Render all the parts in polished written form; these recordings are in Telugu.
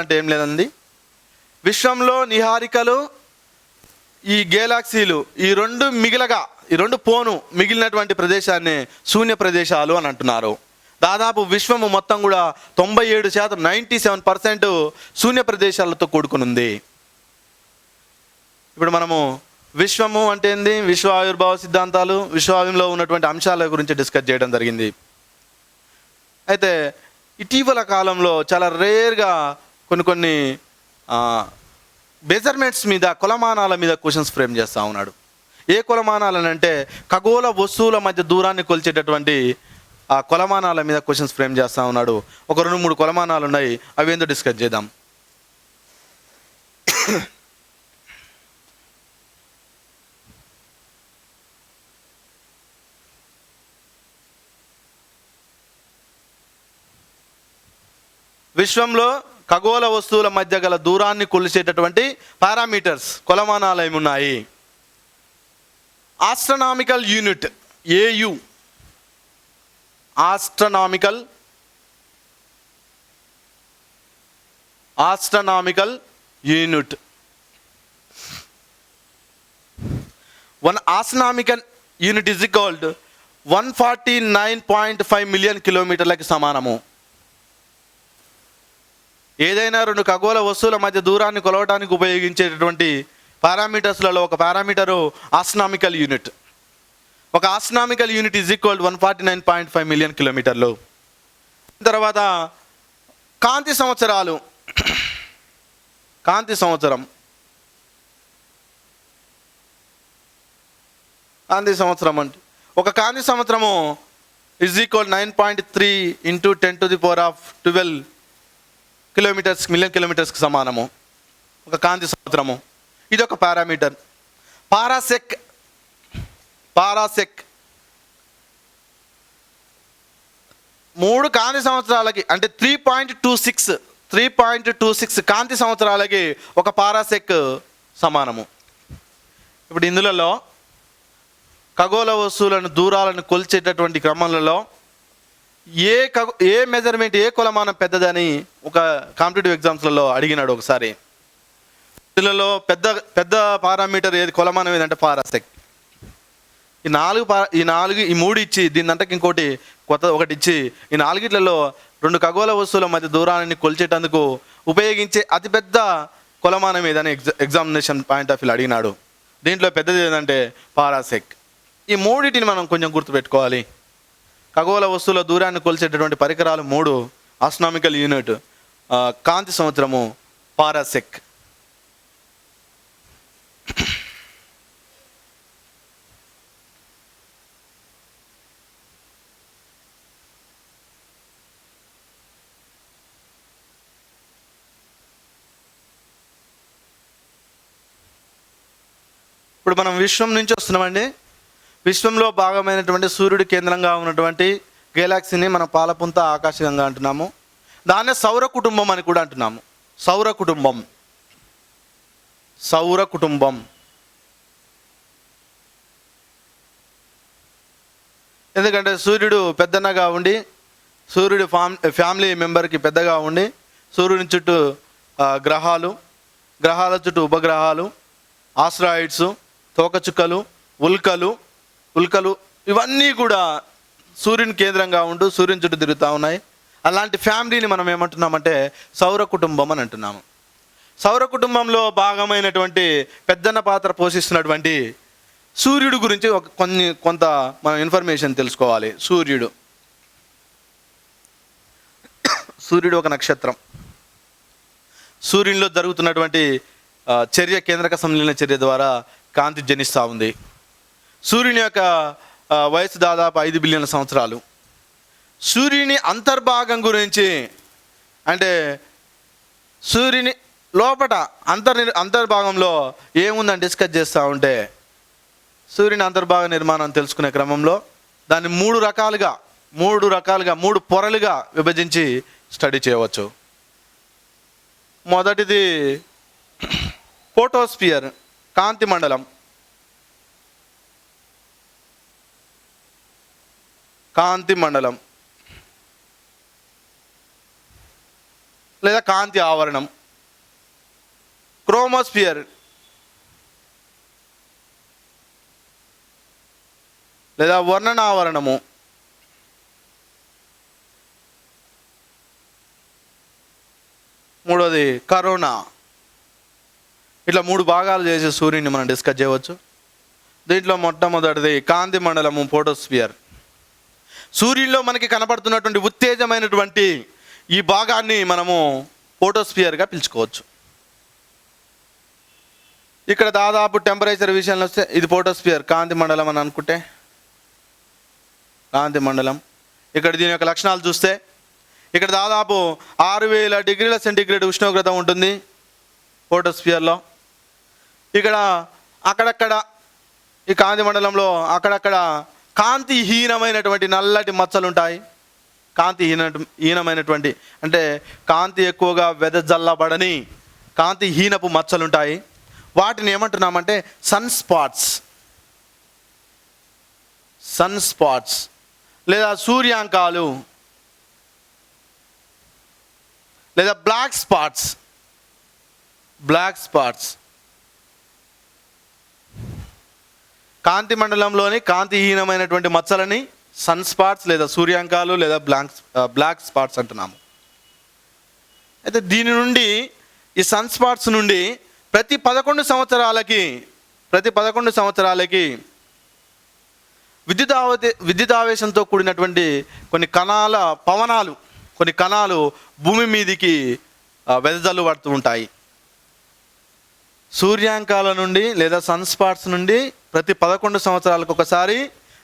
అంటే ఏం లేదండి, విశ్వంలో నిహారికలు, ఈ గెలాక్సీలు ఈ రెండు మిగిలినటువంటి ప్రదేశాన్ని శూన్య ప్రదేశాలు అని అంటున్నారు. దాదాపు విశ్వము మొత్తం కూడా 97%, 97% శూన్య ప్రదేశాలతో కూడుకుని ఉంది. ఇప్పుడు మనము విశ్వము అంటే ఏంది, విశ్వ ఆవిర్భావ సిద్ధాంతాలు, విశ్వావిలో ఉన్నటువంటి అంశాల గురించి డిస్కస్ చేయడం జరిగింది. అయితే ఇటీవల కాలంలో చాలా రేర్గా కొన్ని మెజర్మెంట్స్ మీద, కొలమానాల మీద క్వశ్చన్స్ ఫ్రేమ్ చేస్తూ ఉన్నాడు. ఏ కొలమానాలని అంటే ఖగోళ వస్తువుల మధ్య దూరాన్ని కొలిచేటటువంటి ఆ కొలమానాల మీద క్వశ్చన్స్ ఫ్రేమ్ చేస్తూ ఉన్నాడు. ఒక 2-3 కొలమానాలు ఉన్నాయి, అవి ఏందో డిస్కస్ చేద్దాం. విశ్వంలో ఖగోళ వస్తువుల మధ్య గల దూరాన్ని కొలిచేటటువంటి పారామీటర్స్, కొలమానాలు ఏమి ఉన్నాయి? Astronomical unit, AU, astronomical unit. 1 astronomical unit is equalled 149.5 million కిలోమీటర్లకి సమానము. ఏదైనా 2 ఖగోళ వస్తువుల మధ్య దూరాన్ని కొలవడానికి ఉపయోగించేటటువంటి పారామీటర్స్లలో ఒక పారామీటరు ఆస్ట్రనామికల్ యూనిట్. ఒక astronomical unit is equal 149.5 million కిలోమీటర్లు. తర్వాత కాంతి సంవత్సరాలు. కాంతి సంవత్సరం అంటే ఒక కాంతి సంవత్సరము ఈజ్ ఈక్వల్ 9.3 × 10⁻12 కిలోమీటర్స్, మిలియన్ కిలోమీటర్స్కి సమానము ఒక కాంతి సంవత్సరము. ఇది ఒక పారామీటర్. పారాసెక్ 3 కాంతి సంవత్సరాలకి అంటే 3.26 కాంతి సంవత్సరాలకి ఒక పారాసెక్ సమానము. ఇప్పుడు ఇందులో ఖగోళ వస్తువులను దూరాలను కొలిచేటటువంటి క్రమంలో ఏ మెజర్మెంట్, ఏ కొలమానం పెద్దదని ఒక కాంపిటేటివ్ ఎగ్జామ్స్లలో అడిగినాడు ఒకసారి. ఇందులో పెద్ద పారామీటర్ ఏది, కొలమానం ఏదంటే పారాసెక్. ఈ 3 ఇచ్చి దీని ఇంకోటి ఒకటి ఇచ్చి ఈ 4 2 ఖగోళ వస్తువుల మధ్య దూరాన్ని కొలిచేటందుకు ఉపయోగించే అతిపెద్ద కొలమానం ఏదని ఎగ్జామినేషన్ పాయింట్ ఆఫ్ వ్యూ అడిగినాడు. దీంట్లో పెద్దది ఏదంటే పారాసెక్. ఈ 3 మనం కొంచెం గుర్తుపెట్టుకోవాలి. ఖగోళ వస్తువుల దూరాన్ని కొలిచేటటువంటి పరికరాలు 3: ఆస్ట్రనామికల్ యూనిట్, కాంతి సంవత్సరము, పారాసెక్. ఇప్పుడు మనం విశ్వం నుంచి వస్తున్నామండి. విశ్వంలో భాగమైనటువంటి సూర్యుడి కేంద్రంగా ఉన్నటువంటి గెలాక్సీని మనం పాలపుంత ఆకాశగంగా అంటున్నాము. దాన్నే సౌర కుటుంబం అని కూడా అంటున్నాము. సౌర కుటుంబం. ఎందుకంటే సూర్యుడు పెద్దన్నగా ఉండి, సూర్యుడి ఫ్యామిలీ మెంబర్కి పెద్దగా ఉండి, సూర్యుని చుట్టూ గ్రహాల చుట్టూ ఉపగ్రహాలు, ఆస్ట్రాయిడ్స్, తోకచుక్కలు, ఉల్కలు ఇవన్నీ కూడా సూర్యుని కేంద్రంగా ఉంటూ సూర్యుని చుట్టూ తిరుగుతూ ఉన్నాయి. అలాంటి ఫ్యామిలీని మనం ఏమంటున్నామంటే సౌర కుటుంబం అని అంటున్నాము. సౌర కుటుంబంలో భాగమైనటువంటి పెద్దన్న పాత్ర పోషిస్తున్నటువంటి సూర్యుడు గురించి కొంత మనం ఇన్ఫర్మేషన్ తెలుసుకోవాలి. సూర్యుడు ఒక నక్షత్రం. సూర్యునిలో జరుగుతున్నటువంటి చర్య, కేంద్రక సంలీన చర్య ద్వారా కాంతి జనిస్తూ ఉంది. సూర్యుని యొక్క వయసు దాదాపు 5 బిలియన్ల సంవత్సరాలు. సూర్యుని అంతర్భాగం గురించి అంటే సూర్యుని లోపట అంతర్భాగంలో ఏముందని డిస్కస్ చేస్తూ ఉంటే, సూర్యుని అంతర్భాగ నిర్మాణం తెలుసుకునే క్రమంలో దాన్ని 3 పొరలుగా విభజించి స్టడీ చేయవచ్చు. మొదటిది ఫోటోస్పియర్, కాంతి మండలం. లేదా కాంతి ఆవరణం. క్రోమోస్ఫియర్ లేదా వర్ణనావరణము. మూడోది కరోనా. ఇట్లా 3 భాగాలు చేసి సూర్యుని మనం డిస్కస్ చేయవచ్చు. దీంట్లో మొట్టమొదటిది కాంతి మండలము, ఫోటోస్ఫియర్. సూర్యుల్లో మనకి కనపడుతున్నటువంటి ఉత్తేజమైనటువంటి ఈ భాగాన్ని మనము ఫోటోస్ఫియర్గా పిలుచుకోవచ్చు. ఇక్కడ దాదాపు టెంపరేచర్ విషయంలో వస్తే ఇది ఫోటోస్ఫియర్, కాంతి మండలం అని అనుకుంటే కాంతి మండలం. ఇక్కడ దీని యొక్క లక్షణాలు చూస్తే ఇక్కడ దాదాపు 6000 డిగ్రీల సెంటీగ్రేడ్ ఉష్ణోగ్రత ఉంటుంది ఫోటోస్ఫియర్లో. ఇక్కడ అక్కడక్కడ ఈ కాంతి మండలంలో అక్కడక్కడ కాంతిహీనమైనటువంటి నల్లటి మచ్చలు ఉంటాయి. హీనమైనటువంటి అంటే కాంతి ఎక్కువగా వెదజల్లబడని కాంతిహీనపు మచ్చలు ఉంటాయి. వాటిని ఏమంటున్నామంటే సన్ స్పాట్స్ లేదా సూర్యాంకాలు లేదా బ్లాక్ స్పాట్స్. కాంతి మండలంలోని కాంతిహీనమైనటువంటి మచ్చలని సన్ స్పాట్స్ లేదా సూర్యాంకాలు లేదా బ్లాక్ స్పాట్స్ అంటున్నాము. అయితే దీని నుండి ఈ సన్ స్పాట్స్ నుండి ప్రతి 11 సంవత్సరాలకి విద్యుతావేశంతో కూడినటువంటి కొన్ని కణాలు భూమి మీదికి వెదజల్లు పడుతూ ఉంటాయి. సూర్యాంకాల నుండి లేదా సన్ స్పాట్స్ నుండి ప్రతి 11 సంవత్సరాలకు ఒకసారి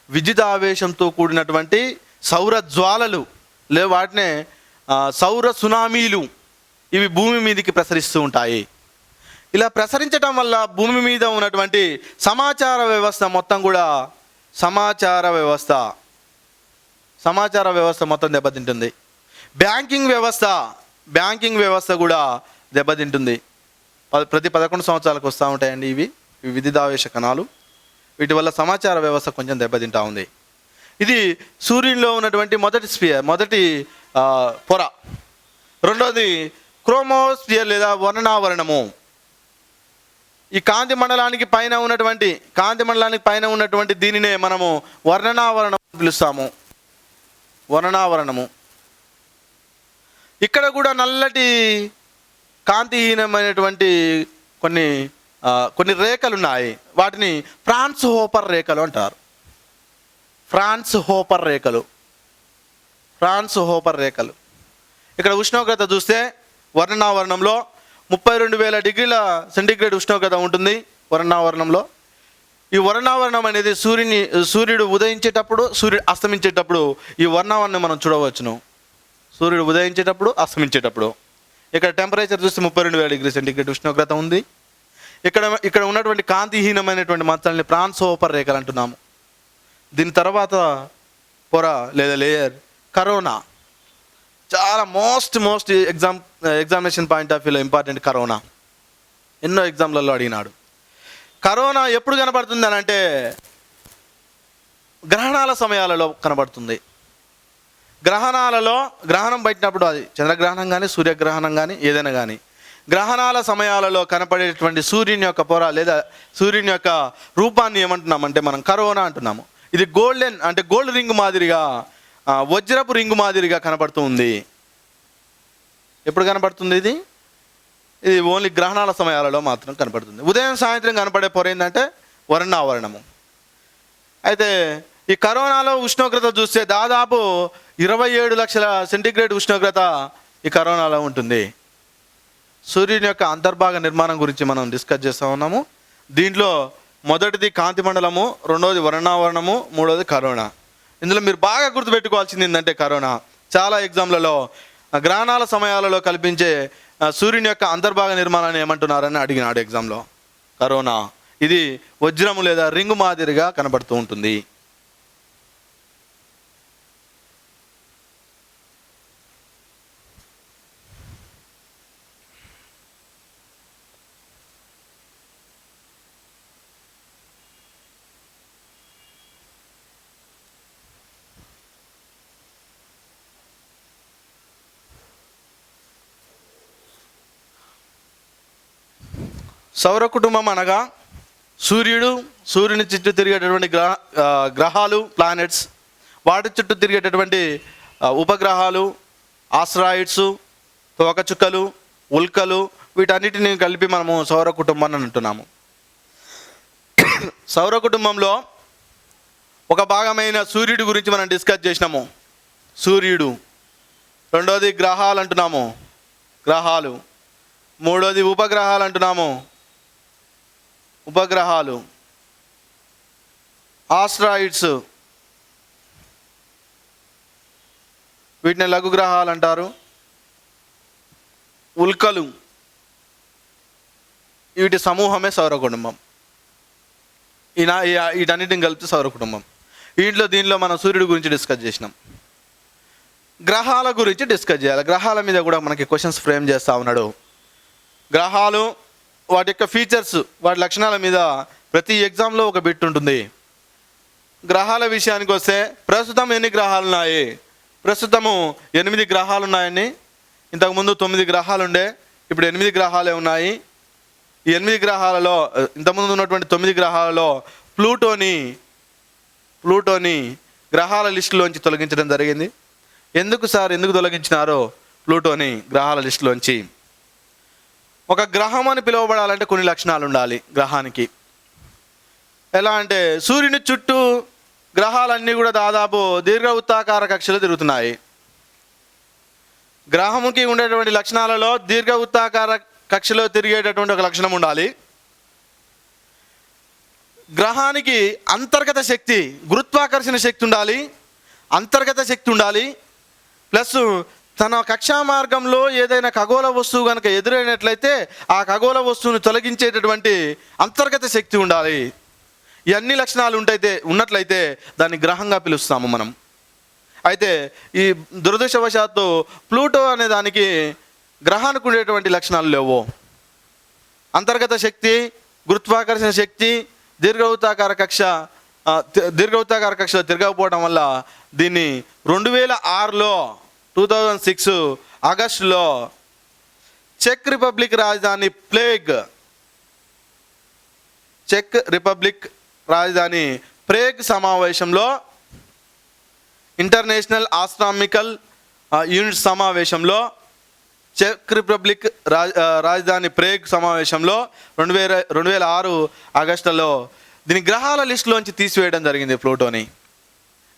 విద్యుతావేశంతో కూడినటువంటి సౌర జ్వాలలు లేదా వాటినే సౌర సునామీలు ఇవి భూమి మీదికి ప్రసరిస్తూ ఉంటాయి. ఇలా ప్రసరించడం వల్ల భూమి మీద ఉన్నటువంటి సమాచార వ్యవస్థ మొత్తం దెబ్బతింటుంది. బ్యాంకింగ్ వ్యవస్థ కూడా దెబ్బతింటుంది. ప్రతి 11 సంవత్సరాలకు వస్తూ ఉంటాయండి ఇవి విద్యుదావేశ కణాలు. వీటి వల్ల సమాచార వ్యవస్థ కొంచెం దెబ్బతింటా ఉంది. ఇది సూర్యునిలో ఉన్నటువంటి మొదటి పొర. రెండోది క్రోమోస్ఫియర్ లేదా వర్ణనావరణము. ఈ కాంతి మండలానికి పైన ఉన్నటువంటి దీనినే మనము వర్ణనావరణం పిలుస్తాము. ఇక్కడ కూడా నల్లటి కాంతిహీనమైనటువంటి కొన్ని రేఖలు ఉన్నాయి. వాటిని ఫ్రాన్స్ హోపర్ రేఖలు అంటారు. ఫ్రాన్స్ హోపర్ రేఖలు. ఇక్కడ ఉష్ణోగ్రత చూస్తే వర్ణనావరణంలో 32,000 డిగ్రీల సెంటీగ్రేడ్ ఉష్ణోగ్రత ఉంటుంది వర్ణనావరణంలో. ఈ వర్ణావరణం అనేది సూర్యుడు ఉదయించేటప్పుడు, సూర్యుడు అస్తమించేటప్పుడు ఈ వర్ణావరణం మనం చూడవచ్చును. సూర్యుడు ఉదయించేటప్పుడు, అస్తమించేటప్పుడు. ఇక్కడ టెంపరేచర్ చూస్తే 32,000 డిగ్రీ సెంటీగ్రేడ్ ఉష్ణోగ్రత ఉంది. ఇక్కడ ఉన్నటువంటి కాంతిహీనమైనటువంటి మచ్చల్ని ఫ్రాన్స్ హోపర్ రేఖలు అంటున్నాము. దీని తర్వాత పొర లేదా లేయర్ కరోనా. చాలా మోస్ట్ ఎగ్జామినేషన్ పాయింట్ ఆఫ్ వ్యూలో ఇంపార్టెంట్ కరోనా. ఎన్నో ఎగ్జామ్లలో అడిగినాడు. కరోనా ఎప్పుడు కనబడుతుంది అని అంటే గ్రహణాల సమయాలలో కనబడుతుంది. గ్రహణం పట్టినప్పుడు, అది చంద్రగ్రహణం కానీ సూర్యగ్రహణం కానీ ఏదైనా కానీ గ్రహణాల సమయాలలో కనపడేటువంటి సూర్యుని యొక్క పొర లేదా సూర్యుని యొక్క రూపాన్ని ఏమంటున్నామంటే మనం కరోనా అంటున్నాము. ఇది గోల్డ్ రింగ్ మాదిరిగా, వజ్రపు రింగు మాదిరిగా కనపడుతూ ఉంది. ఎప్పుడు కనపడుతుంది ఇది ఓన్లీ గ్రహణాల సమయాలలో మాత్రం కనపడుతుంది. ఉదయం సాయంత్రం కనపడే పొర ఏంటంటే వర్ణావరణము. అయితే ఈ కరోనాలో ఉష్ణోగ్రత చూస్తే దాదాపు 27 లక్షల సెంటీగ్రేడ్ ఉష్ణోగ్రత ఈ కరోనాలో ఉంటుంది. సూర్యుని యొక్క అంతర్భాగ నిర్మాణం గురించి మనం డిస్కస్ చేస్తూ ఉన్నాము. దీంట్లో మొదటిది కాంతి మండలము, రెండవది వర్ణావరణము, మూడవది కరోనా. ఇందులో మీరు బాగా గుర్తుపెట్టుకోవాల్సింది ఏంటంటే కరోనా చాలా ఎగ్జామ్లలో గ్రహణాల సమయాలలో కల్పించే సూర్యుని యొక్క అంతర్భాగ నిర్మాణాన్ని ఏమంటున్నారని అడిగినాడు ఎగ్జామ్లో. కరోనా ఇది వజ్రము లేదా రింగు మాదిరిగా కనబడుతూ ఉంటుంది. సౌర కుటుంబం అనగా సూర్యుడు, సూర్యుని చుట్టూ తిరిగేటటువంటి గ్రహాలు, ప్లానెట్స్, వాటి చుట్టూ తిరిగేటటువంటి ఉపగ్రహాలు, ఆస్ట్రాయిడ్స్, తోకచుక్కలు, ఉల్కలు, వీటన్నిటిని కలిపి మనము సౌర కుటుంబాన్ని అంటున్నాము. సౌర కుటుంబంలో ఒక భాగమైన సూర్యుడి గురించి మనం డిస్కస్ చేసినాము. సూర్యుడు. రెండోది గ్రహాలు అంటున్నాము, గ్రహాలు. మూడోది ఉపగ్రహాలు అంటున్నాము, ఉపగ్రహాలు. ఆస్ట్రాయిడ్స్, వీటిని లఘు గ్రహాలు అంటారు. ఉల్కలు, వీటి సమూహమే సౌర కుటుంబం. వీటన్నిటిని కలిపి సౌర కుటుంబం. దీనిలో మనం సూర్యుడి గురించి డిస్కస్ చేసినాం. గ్రహాల గురించి డిస్కస్ చేయాలి. గ్రహాల మీద కూడా మనకి క్వశ్చన్స్ ఫ్రేమ్ చేస్తూ ఉన్నాడు. గ్రహాలు, వాటి యొక్క ఫీచర్స్, వాటి లక్షణాల మీద ప్రతి ఎగ్జామ్లో ఒక బిట్ ఉంటుంది. గ్రహాల విషయానికి వస్తే ప్రస్తుతం ఎన్ని గ్రహాలు ఉన్నాయి? ప్రస్తుతము 8 గ్రహాలు ఉన్నాయండి. ఇంతకుముందు 9 గ్రహాలు ఉండే, ఇప్పుడు 8 గ్రహాలే ఉన్నాయి. ఈ 8 గ్రహాలలో, ఇంతకుముందు ఉన్నటువంటి 9 గ్రహాలలో ప్లూటోని గ్రహాల లిస్టులోంచి తొలగించడం జరిగింది. ఎందుకు సార్, ఎందుకు తొలగించినారో ప్లూటోని గ్రహాల లిస్టులోంచి? ఒక గ్రహం అని పిలువబడాలంటే కొన్ని లక్షణాలు ఉండాలి గ్రహానికి. ఎలా అంటే సూర్యుని చుట్టూ గ్రహాలన్నీ కూడా దాదాపు దీర్ఘవృత్తాకార కక్షలు తిరుగుతున్నాయి. గ్రహంకి ఉండేటువంటి లక్షణాలలో దీర్ఘవృత్తాకార కక్షలో తిరిగేటటువంటి ఒక లక్షణం ఉండాలి. గ్రహానికి అంతర్గత శక్తి, గురుత్వాకర్షణ శక్తి ఉండాలి, అంతర్గత శక్తి ఉండాలి. ప్లస్ తన కక్షా మార్గంలో ఏదైనా ఖగోళ వస్తువు కనుక ఎదురైనట్లయితే ఆ ఖగోళ వస్తువును తొలగించేటటువంటి అంతర్గత శక్తి ఉండాలి. ఇవన్నీ లక్షణాలు ఉన్నట్లయితే దాన్ని గ్రహంగా పిలుస్తాము మనం. అయితే ఈ దురదృష్టవశాత్తు ప్లూటో అనే దానికి గ్రహానికి ఉండేటువంటి లక్షణాలు లేవు. అంతర్గత శక్తి, గురుత్వాకర్షణ శక్తి, దీర్ఘవృత్తాకార కక్షలో తిరగకపోవడం వల్ల దీన్ని 2006లో 2006 ఆగస్టులో చెక్ రిపబ్లిక్ రాజధాని ప్రేగ్ సమావేశంలో, ఇంటర్నేషనల్ ఆస్ట్రానామికల్ యూనిట్ సమావేశంలో, చెక్ రిపబ్లిక్ రాజధాని ప్రేగ్ సమావేశంలో 2006 ఆగస్టులో దీని గ్రహాల లిస్టులోంచి తీసివేయడం జరిగింది ప్లూటోని.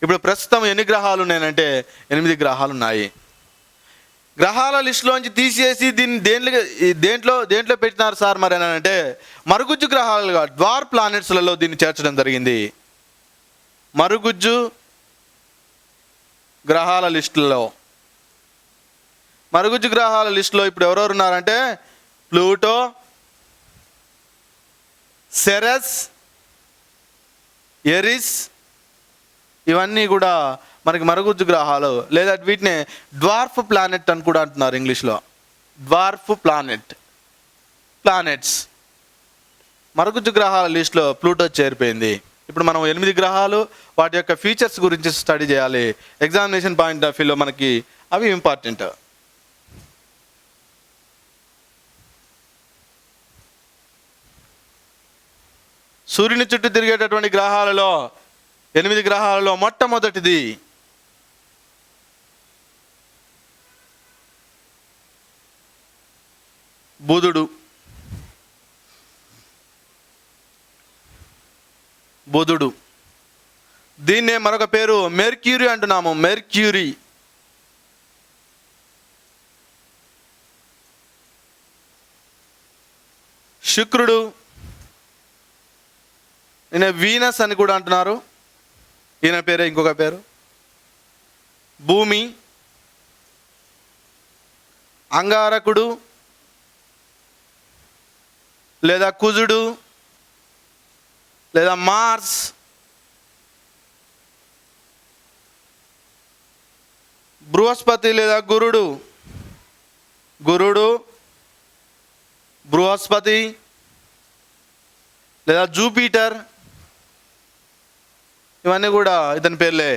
ఇప్పుడు ప్రస్తుతం ఎన్ని గ్రహాలు ఉన్నాయంటే 8 గ్రహాలు ఉన్నాయి. గ్రహాల లిస్టులోంచి తీసేసి దీన్ని దేంట్లో పెట్టినారు సార్ మరి అని అంటే మరుగుజ్జు గ్రహాలుగా, డ్వార్ ప్లానెట్స్లలో దీన్ని చేర్చడం జరిగింది. మరుగుజ్జు గ్రహాల లిస్టులో ఇప్పుడు ఎవరెవరు ఉన్నారంటే ప్లూటో, సెరస్, ఎరిస్, ఇవన్నీ కూడా మనకి మరుగుజ్జు గ్రహాలు, లేదా వీటిని డ్వార్ఫ్ ప్లానెట్ అని కూడా అంటున్నారు ఇంగ్లీష్లో. డ్వార్ఫ్ ప్లానెట్స్ మరుగుజ్జు గ్రహాల లిస్టులో ప్లూటో చేరిపోయింది. ఇప్పుడు మనం 8 గ్రహాలు, వాటి యొక్క ఫీచర్స్ గురించి స్టడీ చేయాలి. ఎగ్జామినేషన్ పాయింట్ ఆఫ్ వ్యూలో మనకి అవి ఇంపార్టెంట్. సూర్యుని చుట్టూ తిరిగేటటువంటి గ్రహాలలో 8 గ్రహాలలో మొట్టమొదటిది బుధుడు. దీన్నే మరొక పేరు మెర్క్యూరీ అంటున్నాము. మెర్క్యూరీ. శుక్రుడు, ఈయన వీనస్ అని కూడా అంటున్నారు. ఈయన పేరే ఇంకొక పేరు. భూమి, అంగారకుడు లేదా కుజుడు లేదా మార్స్, బృహస్పతి లేదా గురుడు, బృహస్పతి లేదా జూపిటర్, ఇవన్నీ కూడా ఇతని పేర్లే.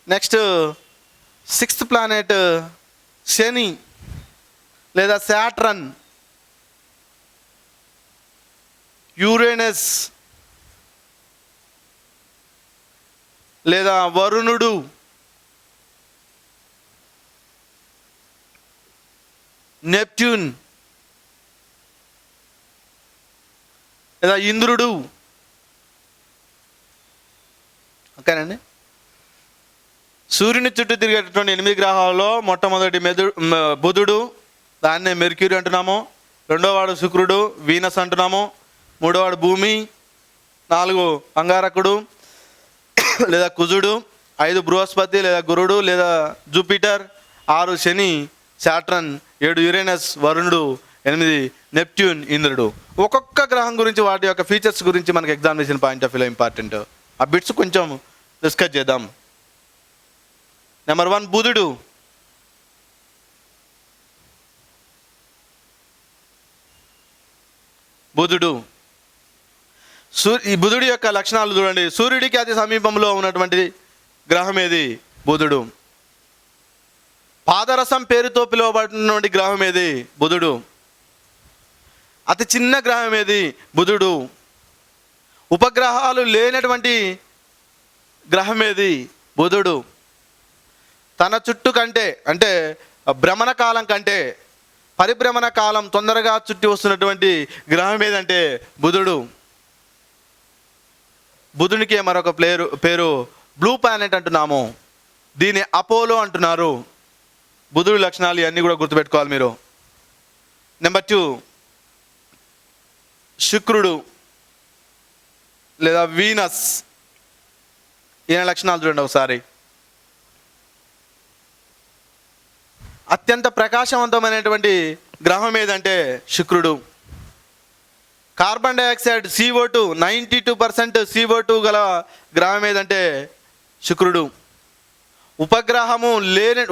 నెక్స్ట్ 6th ప్లానెట్ శని. లేదా శాట్రన్, యురేనస్ లేదా వరుణుడు, నెప్ట్యూన్ లేదా ఇంద్రుడు. ఓకేనండి. సూర్యుని చుట్టూ తిరిగేటటువంటి 8 గ్రహాలలో మొట్టమొదటి బుధుడు, దాన్నే మెర్క్యూరీ అంటున్నాము. రెండోవాడు శుక్రుడు, వీనస్ అంటున్నాము. మూడోవాడు భూమి. 4 అంగారకుడు లేదా కుజుడు. 5 బృహస్పతి లేదా గురుడు లేదా జూపిటర్. 6 శని, శాట్రన్. 7 యురేనస్, వరుణుడు. 8 నెప్ట్యూన్, ఇంద్రుడు. ఒక్కొక్క గ్రహం గురించి వాటి యొక్క ఫీచర్స్ గురించి మనకి ఎగ్జామినేషన్ పాయింట్ ఆఫ్ వ్యూలో ఇంపార్టెంట్. ఆ బిట్స్ కొంచెం డిస్కస్ చేద్దాం. నెంబర్ 1 బుధుడు. ఈ బుధుడి యొక్క లక్షణాలు చూడండి. సూర్యుడికి అతి సమీపంలో ఉన్నటువంటి గ్రహం ఏది? బుధుడు. పాదరసం పేరుతో పిలువబడినటువంటి గ్రహం ఏది? బుధుడు. అతి చిన్న గ్రహం ఏది? బుధుడు. ఉపగ్రహాలు లేనటువంటి గ్రహం ఏది? బుధుడు. తన చుట్టూ కంటే అంటే భ్రమణ కాలం కంటే పరిభ్రమణ కాలం తొందరగా చుట్టి వస్తున్నటువంటి గ్రహం ఏదంటే బుధుడు. బుధునికి మరొక పేరు బ్లూ ప్లానెట్ అంటున్నాము. దీన్ని అపోలో అంటున్నారు. బుధుడి లక్షణాలు ఇవన్నీ కూడా గుర్తుపెట్టుకోవాలి మీరు. నెంబర్ 2 శుక్రుడు లేదా వీనస్. ఈయన లక్షణాలు చూడండి ఒకసారి. అత్యంత ప్రకాశవంతమైనటువంటి గ్రహం ఏదంటే శుక్రుడు. కార్బన్ డైఆక్సైడ్ CO2 92% CO2 గల గ్రహం ఏదంటే శుక్రుడు.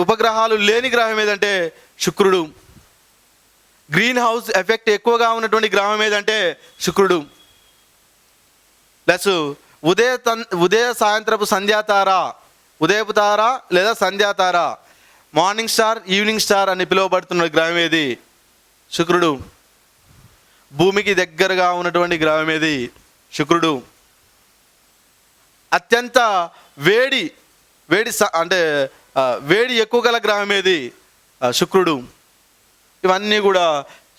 ఉపగ్రహాలు లేని గ్రహం ఏదంటే శుక్రుడు. గ్రీన్ హౌస్ ఎఫెక్ట్ ఎక్కువగా ఉన్నటువంటి గ్రహం ఏదంటే శుక్రుడు. ప్లస్ ఉదయ సాయంత్రపు సంధ్యాతార, ఉదయపు తార లేదా సంధ్యాతార, మార్నింగ్ స్టార్, ఈవినింగ్ స్టార్ అని పిలువబడుతున్న గ్రహం ఏది? శుక్రుడు. భూమికి దగ్గరగా ఉన్నటువంటి గ్రహం ఏది? శుక్రుడు. అత్యంత వేడి ఎక్కువ గల గ్రహం ఏది? శుక్రుడు. ఇవన్నీ కూడా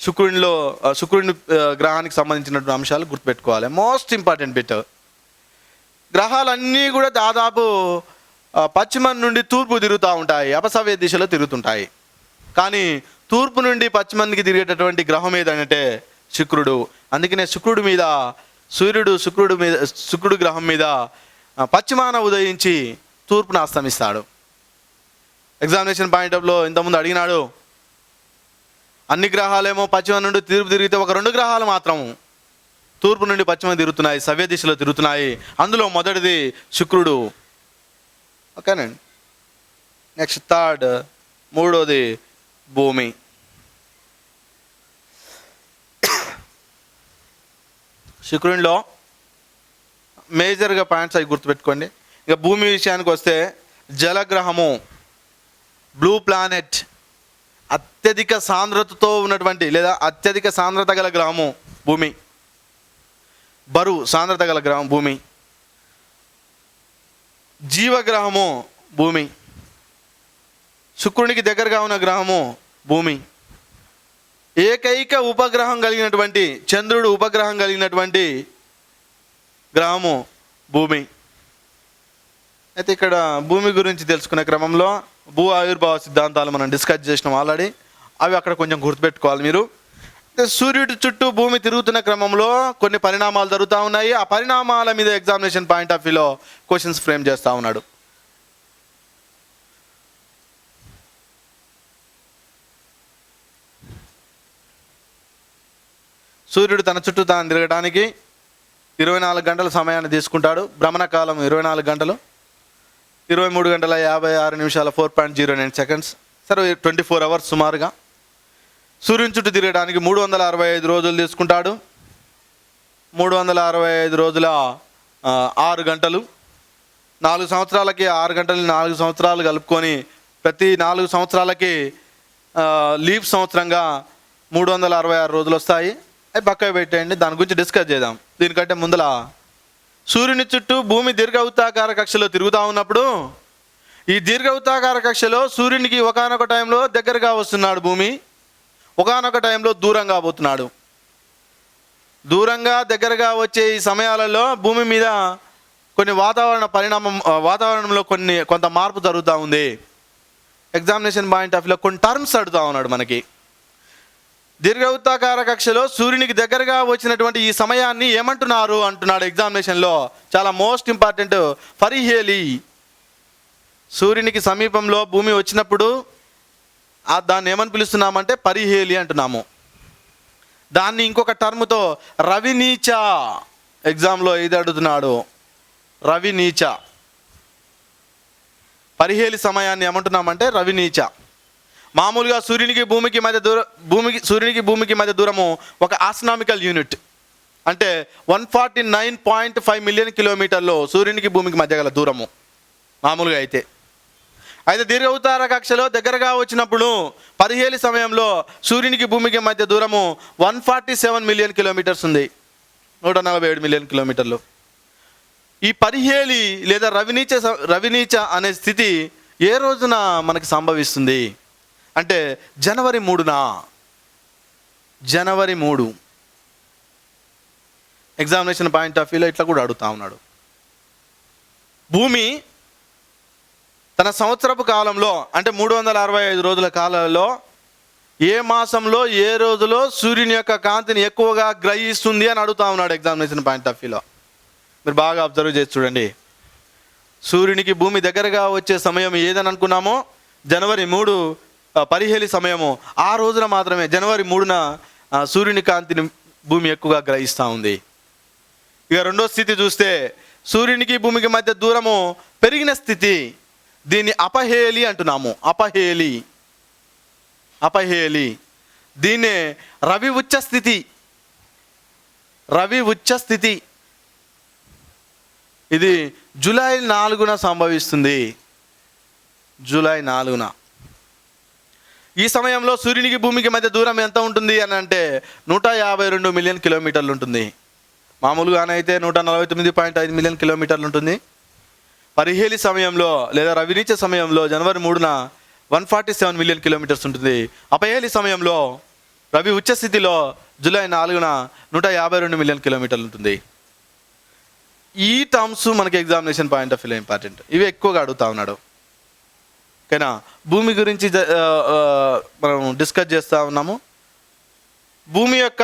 శుక్రుని గ్రహానికి సంబంధించినటువంటి అంశాలు గుర్తుపెట్టుకోవాలి. Most important bit. గ్రహాలన్నీ కూడా దాదాపు పశ్చిమం నుండి తూర్పు తిరుగుతూ ఉంటాయి, అపసవ్య దిశలో తిరుగుతుంటాయి. కానీ తూర్పు నుండి పశ్చిమానికి తిరిగేటటువంటి గ్రహం ఏదంటే శుక్రుడు. అందుకనే శుక్రుడు గ్రహం మీద పశ్చిమాన ఉదయించి తూర్పున అస్తమిస్తాడు. ఎగ్జామినేషన్ పాయింట్ ఆఫ్ లో ఇంతకుముందు అడిగినాడు. అన్ని గ్రహాలేమో పశ్చిమ నుండి తూర్పు తిరిగితే ఒక 2 గ్రహాలు మాత్రం తూర్పు నుండి పశ్చిమ తిరుగుతున్నాయి, సవ్య దిశలో తిరుగుతున్నాయి. అందులో మొదటిది శుక్రుడు. ఓకేనండి. నెక్స్ట్ 3rd, మూడోది భూమి. శుక్రునిలో మేజర్గా పాయింట్స్ అవి గుర్తుపెట్టుకోండి. ఇక భూమి విషయానికి వస్తే జలగ్రహము, బ్లూ ప్లానెట్, అత్యధిక సాంద్రతతో ఉన్నటువంటి లేదా అత్యధిక సాంద్రత గల గ్రహము భూమి. బరువు సాంద్రత గల గ్రహం భూమి. జీవగ్రహము భూమి. శుక్రునికి దగ్గరగా ఉన్న గ్రహము భూమి. ఏకైక ఉపగ్రహం కలిగినటువంటి చంద్రుడు ఉపగ్రహం కలిగినటువంటి గ్రహము భూమి. అయితే ఇక్కడ భూమి గురించి తెలుసుకునే క్రమంలో భూ ఆవిర్భావ సిద్ధాంతాలు మనం డిస్కస్ చేసినాం ఆల్రెడీ. అవి అక్కడ కొంచెం గుర్తుపెట్టుకోవాలి మీరు. సూర్యుడి చుట్టూ భూమి తిరుగుతున్న క్రమంలో కొన్ని పరిణామాలు జరుగుతూ ఉన్నాయి. ఆ పరిణామాల మీద ఎగ్జామినేషన్ పాయింట్ ఆఫ్ వ్యూలో క్వశ్చన్స్ ఫ్రేమ్ చేస్తూ ఉన్నాడు. సూర్యుడు తన చుట్టూ తాను తిరగడానికి 24 గంటల సమయాన్ని తీసుకుంటాడు. భ్రమణ కాలం 24 గంటలు, 23 గంటల 56 నిమిషాల 4.09 సెకండ్స్. సరే 24 అవర్స్ సుమారుగా. సూర్యుని చుట్టూ తిరగడానికి 365 రోజులు తీసుకుంటాడు. 365 రోజుల 6 గంటలు. 4 సంవత్సరాలకి 6 గంటలు, 4 సంవత్సరాలు కలుపుకొని ప్రతి 4 సంవత్సరాలకి లీప్ సంవత్సరంగా 366 రోజులు వస్తాయి. అవి పక్కకు పెట్టేయండి, దాని గురించి డిస్కస్ చేద్దాం. దీనికంటే ముందల సూర్యుని చుట్టూ భూమి దీర్ఘవృత్తాకార కక్షలో తిరుగుతూ ఉన్నప్పుడు ఈ దీర్ఘవృత్తాకార కక్షలో సూర్యునికి ఒకానొక టైంలో దగ్గరగా వస్తున్నాడు భూమి, ఒకానొక టైంలో దూరంగా పోతున్నాడు. దూరంగా దగ్గరగా వచ్చే ఈ సమయాలలో భూమి మీద కొన్ని వాతావరణంలో కొంత మార్పు జరుగుతూ ఉంది. ఎగ్జామినేషన్ పాయింట్ ఆఫ్ వ్యూలో కొన్ని టర్మ్స్ అడుగుతూ ఉన్నాడు మనకి. దీర్ఘవృత్తాకార కక్షలో సూర్యునికి దగ్గరగా వచ్చినటువంటి ఈ సమయాన్ని ఏమంటున్నారు అంటున్నాడు ఎగ్జామినేషన్లో. చాలా మోస్ట్ ఇంపార్టెంట్. పరిహేలి. సూర్యునికి సమీపంలో భూమి వచ్చినప్పుడు దాన్ని ఏమని పిలుస్తున్నామంటే పరిహేలి అంటున్నాము. దాన్ని ఇంకొక టర్మ్తో రవినీచ. ఎగ్జామ్లో ఇది అడుగుతున్నాడు, రవినీచ. పరిహేలి సమయాన్ని ఏమంటున్నామంటే రవినీచ. మామూలుగా సూర్యునికి భూమికి మధ్య దూరము ఒక ఆస్ట్రానామికల్ యూనిట్, అంటే 149.5 మిలియన్ కిలోమీటర్లు సూర్యునికి భూమికి మధ్య గల దూరము మామూలుగా అయితే. దీర్ఘవృత్తాకార కక్షలో దగ్గరగా వచ్చినప్పుడు పరిహేలి సమయంలో సూర్యునికి భూమికి మధ్య దూరము 147 మిలియన్ కిలోమీటర్స్ ఉంది, 147 మిలియన్ కిలోమీటర్లు. ఈ పరిహేలి లేదా రవినీచ అనే స్థితి ఏ రోజున మనకి సంభవిస్తుంది అంటే జనవరి 3న. జనవరి 3. ఎగ్జామినేషన్ పాయింట్ ఆఫ్ వ్యూలో ఇట్లా కూడా అడుగుతా ఉన్నాడు. భూమి తన సంవత్సరపు కాలంలో అంటే 365 రోజుల కాలంలో ఏ మాసంలో ఏ రోజులో సూర్యుని యొక్క కాంతిని ఎక్కువగా గ్రహిస్తుంది అని అడుగుతా ఉన్నాడు ఎగ్జామినేషన్ పాయింట్ ఆఫ్ వ్యూలో. మీరు బాగా అబ్జర్వ్ చేసి చూడండి. సూర్యునికి భూమి దగ్గరగా వచ్చే సమయం ఏదని అనుకున్నామో జనవరి 3 పరిహేలి సమయము. ఆ రోజున మాత్రమే జనవరి 3న సూర్యుని కాంతిని భూమి ఎక్కువగా గ్రహిస్తూ ఉంది. ఇక రెండో స్థితి చూస్తే సూర్యునికి భూమికి మధ్య దూరము పెరిగిన స్థితి, దీన్ని అపహేలి అంటున్నాము. అపహేలి. దీన్నే రవి ఉచ్చ స్థితి. ఇది జూలై 4న సంభవిస్తుంది. జూలై 4న. ఈ సమయంలో సూర్యునికి భూమికి మధ్య దూరం ఎంత ఉంటుంది అని అంటే 152 మిలియన్ కిలోమీటర్లు ఉంటుంది. మామూలుగానైతే 149.5 మిలియన్ కిలోమీటర్లు ఉంటుంది. పరిహేలి సమయంలో లేదా రవినీచ సమయంలో జనవరి 3న 147 మిలియన్ కిలోమీటర్స్ ఉంటుంది. అపహేలి సమయంలో రవి ఉచ్చ స్థితిలో జూలై 4న 152 మిలియన్ కిలోమీటర్లు ఉంటుంది. ఈ టర్మ్స్ మనకి ఎగ్జామినేషన్ పాయింట్ ఆఫ్ వ్యూలో ఇంపార్టెంట్. ఇవి ఎక్కువగా అడుగుతా ఉన్నాడు. ఓకేనా. భూమి గురించి మనం డిస్కస్ చేస్తూ ఉన్నాము. భూమి యొక్క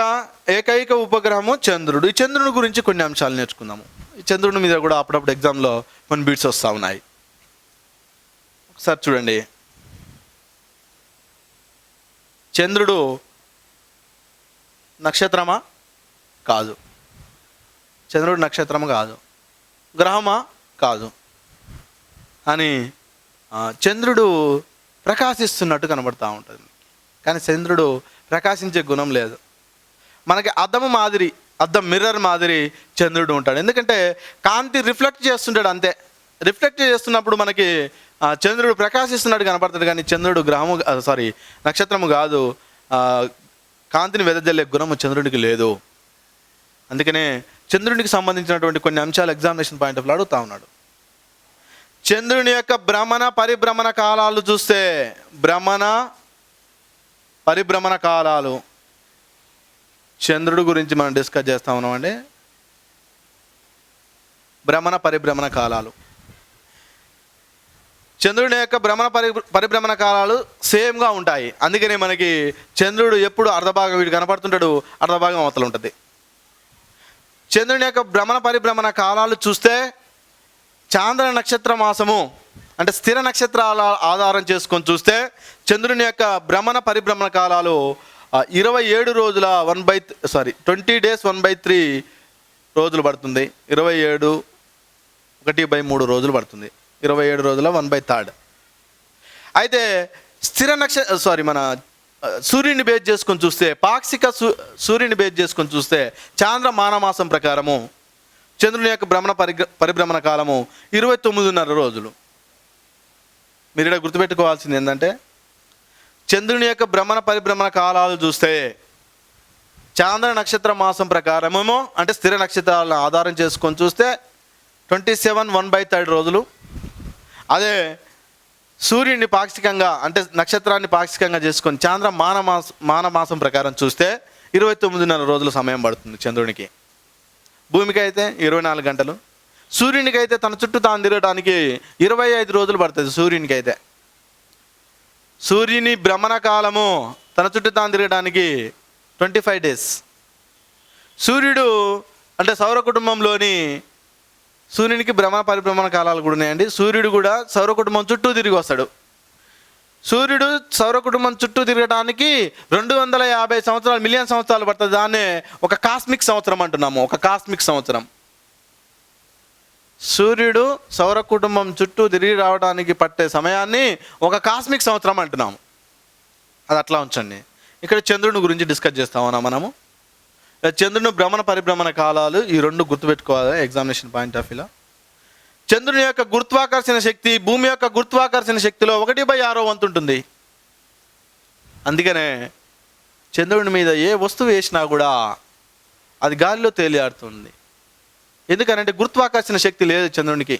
ఏకైక ఉపగ్రహము చంద్రుడు. ఈ చంద్రుని గురించి కొన్ని అంశాలు నేర్చుకుందాము. ఈ చంద్రుని మీద కూడా అప్పుడప్పుడు ఎగ్జామ్లో కొన్ని బిట్స్ వస్తూ ఉన్నాయి. ఒకసారి చూడండి. చంద్రుడు నక్షత్రమా? కాదు. చంద్రుడు నక్షత్రము కాదు. గ్రహమా? కాదు. అని చంద్రుడు ప్రకాశిస్తున్నట్టు కనబడుతూ ఉంటుంది. కానీ చంద్రుడు ప్రకాశించే గుణం లేదు. మనకి అద్దం మిర్రర్ మాదిరి చంద్రుడు ఉంటాడు. ఎందుకంటే కాంతి రిఫ్లెక్ట్ చేస్తుంటాడు అంతే. రిఫ్లెక్ట్ చేస్తున్నప్పుడు మనకి చంద్రుడు ప్రకాశిస్తున్నట్టు కనపడుతుంది. కానీ చంద్రుడు నక్షత్రము కాదు. కాంతిని వెదజల్లే గుణము చంద్రుడికి లేదు. అందుకనే చంద్రునికి సంబంధించినటువంటి కొన్ని అంశాలు ఎగ్జామినేషన్ పాయింట్ ఆఫ్ వ్యూ అడుగుతా ఉన్నాడు. చంద్రుని యొక్క భ్రమణ పరిభ్రమణ కాలాలు చూస్తే, భ్రమణ పరిభ్రమణ కాలాలు చంద్రుడి గురించి మనం డిస్కస్ చేస్తా ఉన్నామండి. భ్రమణ పరిభ్రమణ కాలాలు, చంద్రుని యొక్క భ్రమణ పరిభ్రమణ కాలాలు సేమ్గా ఉంటాయి. అందుకనే మనకి చంద్రుడు ఎప్పుడు అర్ధభాగం వీడు కనపడుతుంటాడు, అర్ధభాగం అవతల ఉంటుంది. చంద్రుని యొక్క భ్రమణ పరిభ్రమణ కాలాలు చూస్తే చాంద్ర నక్షత్ర మాసము అంటే స్థిర నక్షత్రాల ఆధారం చేసుకొని చూస్తే చంద్రుని యొక్క భ్రమణ పరిభ్రమణ కాలాలు 27 రోజుల 20 days 1/3 రోజులు పడుతుంది. 27 1/3 రోజులు పడుతుంది. 27 రోజుల 1/3. అయితే స్థిర మన సూర్యుని బేస్ చేసుకొని చూస్తే, పాక్షిక సూర్యుని బేస్ చేసుకొని చూస్తే చాంద్ర మానమాసం ప్రకారము చంద్రుని యొక్క భ్రమణ పరిభ్రమణ కాలము 29.5 రోజులు. మీరు ఇక్కడ గుర్తుపెట్టుకోవాల్సింది ఏంటంటే చంద్రుని యొక్క భ్రమణ పరిభ్రమణ కాలాలు చూస్తే చాంద్ర నక్షత్ర మాసం ప్రకారమేమో అంటే స్థిర నక్షత్రాలను ఆధారం చేసుకొని చూస్తే 27 1/3 రోజులు. అదే సూర్యుడిని పాక్షికంగా అంటే నక్షత్రాన్ని పాక్షికంగా చేసుకొని చాంద్ర మానమాసం ప్రకారం చూస్తే 29.5 రోజుల సమయం పడుతుంది చంద్రునికి. భూమికి అయితే 24 గంటలు, సూర్యునికి అయితే తన చుట్టూ తాను తిరగడానికి 25 రోజులు పడుతుంది. సూర్యునికి అయితే సూర్యుని భ్రమణ కాలము తన చుట్టూ తాను తిరగడానికి 25 డేస్. సూర్యుడు అంటే సౌర కుటుంబంలోని సూర్యునికి భ్రమణ పరిభ్రమణ కాలాలు కూడా ఉన్నాయండి. సూర్యుడు కూడా సౌర కుటుంబం చుట్టూ తిరిగి వస్తాడు. సూర్యుడు సౌర కుటుంబం చుట్టూ తిరగడానికి 250 సంవత్సరాలు మిలియన్ సంవత్సరాలు పడుతుంది. దాన్నే ఒక కాస్మిక్ సంవత్సరం అంటున్నాము. ఒక కాస్మిక్ సంవత్సరం. సూర్యుడు సౌర కుటుంబం చుట్టూ తిరిగి రావడానికి పట్టే సమయాన్ని ఒక కాస్మిక్ సంవత్సరం అంటున్నాము. అది అట్లా ఉంచండి. ఇక్కడ చంద్రుని గురించి డిస్కస్ చేస్తామన్నా మనము. చంద్రుని భ్రమణ పరిభ్రమణ కాలాలు ఈ రెండు గుర్తుపెట్టుకోవాలి ఎగ్జామినేషన్ పాయింట్ ఆఫ్ వ్యూలో. చంద్రుని యొక్క గురుత్వాకర్షణ శక్తి భూమి యొక్క గురుత్వాకర్షణ శక్తిలో 1/6 వంతు ఉంటుంది. అందుకనే చంద్రుని మీద ఏ వస్తువు వేసినా కూడా అది గాలిలో తేలియాడుతుంది. ఎందుకనంటే గురుత్వాకర్షణ శక్తి లేదు చంద్రునికి.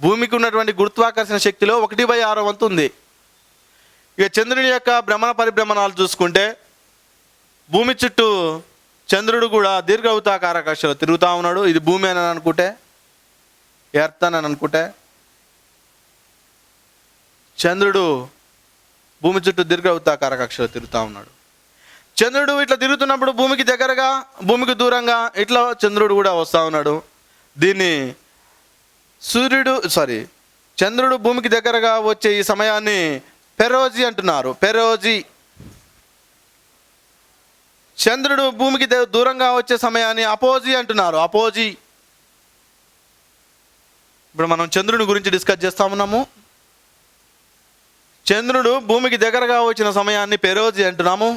భూమికి ఉన్నటువంటి గురుత్వాకర్షణ శక్తిలో 1/6 వంతు ఉంది. ఇక చంద్రుని యొక్క భ్రమణ పరిభ్రమణాలు చూసుకుంటే భూమి చుట్టూ చంద్రుడు కూడా దీర్ఘవృత్తాకార కక్షలో తిరుగుతూ ఉన్నాడు. ఇది భూమి అని అనుకుంటే, ఎర్త్ అని అనుకుంటే, చంద్రుడు భూమి చుట్టూ దీర్ఘవృత్తాకార కక్షలో తిరుగుతూ ఉన్నాడు. చంద్రుడు ఇట్లా తిరుగుతున్నప్పుడు భూమికి దగ్గరగా భూమికి దూరంగా ఇట్లా చంద్రుడు కూడా వస్తూ ఉన్నాడు. దీన్ని చంద్రుడు భూమికి దగ్గరగా వచ్చే ఈ సమయాన్ని పెరోజీ అంటున్నారు. పెరోజీ. చంద్రుడు భూమికి దూరంగా వచ్చే సమయాన్ని అపోజీ అంటున్నారు. అపోజీ. ఇప్పుడు మనం చంద్రుని గురించి డిస్కస్ చేస్తా ఉన్నాము. చంద్రుడు భూమికి దగ్గరగా వచ్చిన సమయాన్ని పెరోజీ అంటున్నాము.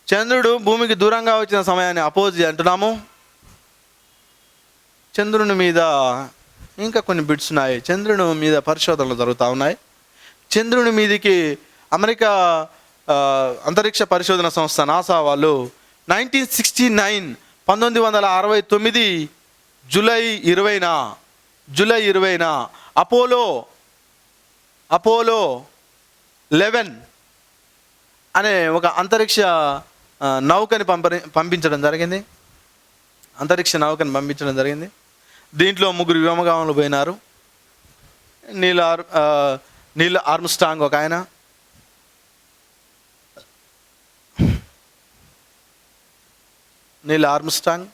చంద్రుడు భూమికి దూరంగా వచ్చిన సమయాన్ని అపోజీ అంటున్నాము. చంద్రుని మీద ఇంకా కొన్ని బిట్స్ ఉన్నాయి. చంద్రుని మీద పరిశోధనలు జరుగుతూ ఉన్నాయి. చంద్రుని మీదికి అమెరికా అంతరిక్ష పరిశోధన సంస్థ నాసా వాళ్ళు 1969 జూలై 20న అపోలో 11 అనే ఒక అంతరిక్ష నౌకని పంపించడం జరిగింది. అంతరిక్ష నౌకని పంపించడం జరిగింది. దీంట్లో 3 వ్యోమగాములు పోయినారు. నీల్ ఆర్మ్స్ట్రాంగ్ ఒక ఆయన, Neel Armstrong,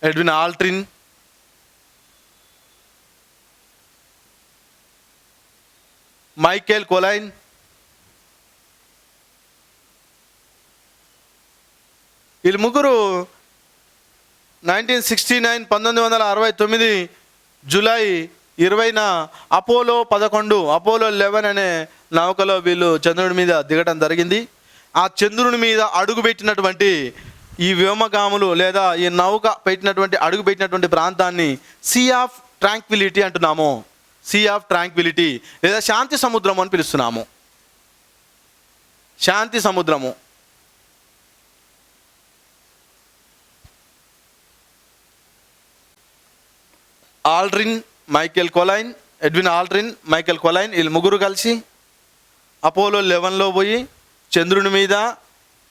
Edwin Aldrin, Michael కొలైన్, వీళ్ళు ముగ్గురు 1969 జూలై 20న అపోలో 11 అనే నౌకలో వీళ్ళు చంద్రుడి మీద దిగటం జరిగింది. ఆ చంద్రుని మీద అడుగుపెట్టినటువంటి ఈ వ్యోమగాములు లేదా ఈ నౌక అడుగుపెట్టినటువంటి ప్రాంతాన్ని సీ ఆఫ్ ట్రాంక్విలిటీ అంటున్నాము. సీ ఆఫ్ ట్రాంక్విలిటీ లేదా శాంతి సముద్రం అని పిలుస్తున్నాము. శాంతి సముద్రము. Aldrin, Michael కొలైన్, Edwin Aldrin, Michael కొలైన్ వీళ్ళు ముగ్గురు కలిసి అపోలో 11లో పోయి చంద్రుని మీద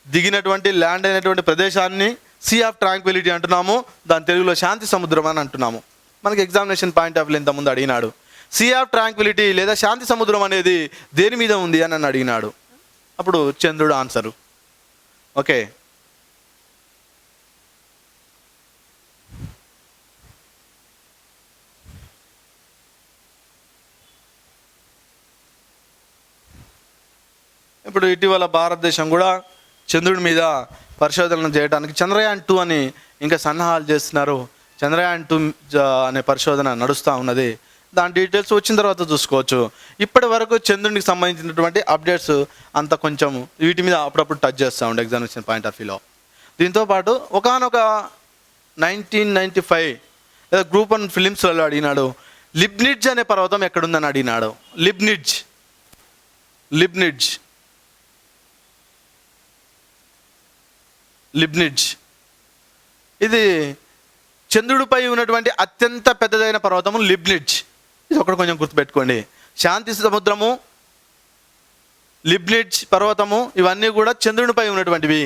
దిగినటువంటి ల్యాండ్ అయినటువంటి ప్రదేశాన్ని సీ ఆఫ్ ట్రాంక్విలిటీ అంటున్నాము. దాని తెలుగులో శాంతి సముద్రం అని అంటున్నాము. మనకి ఎగ్జామినేషన్ పాయింట్ ఆఫ్ వ్యూ ఇంతకుముందు అడిగినాడు. సీ ఆఫ్ ట్రాంక్విలిటీ లేదా శాంతి సముద్రం అనేది దేని మీద ఉంది అని నన్ను అడిగినాడు. అప్పుడు చంద్రుడు ఆన్సరు. ఓకే, ఇప్పుడు ఇటీవల భారతదేశం కూడా చంద్రుడి మీద పరిశోధనలు చేయడానికి చంద్రయాన్-2 అని ఇంకా సన్నాహాలు చేస్తున్నారు. చంద్రయాన్-2 అనే పరిశోధన నడుస్తూ ఉన్నది. దాని డీటెయిల్స్ వచ్చిన తర్వాత చూసుకోవచ్చు. ఇప్పటి వరకు చంద్రునికి సంబంధించినటువంటి అప్డేట్స్ అంత కొంచెం వీటి మీద అప్పుడప్పుడు టచ్ చేస్తూ ఉండే ఎగ్జామినేషన్ పాయింట్ ఆఫ్ వ్యూలో. దీంతోపాటు ఒకనొక 1995 లేదా గ్రూప్ 1 ఫిలిమ్స్లలో అడిగినాడు, లిబ్నిడ్జ్ అనే పర్వతం ఎక్కడుందని అడిగినాడు. లిబ్నిడ్జ్ ఇది చంద్రుడిపై ఉన్నటువంటి అత్యంత పెద్దదైన పర్వతము లిబ్నిడ్జ్. ఇది ఒకటి కొంచెం గుర్తుపెట్టుకోండి. శాంతి సముద్రము, లిబ్నిడ్జ్ పర్వతము ఇవన్నీ కూడా చంద్రునిపై ఉన్నటువంటివి.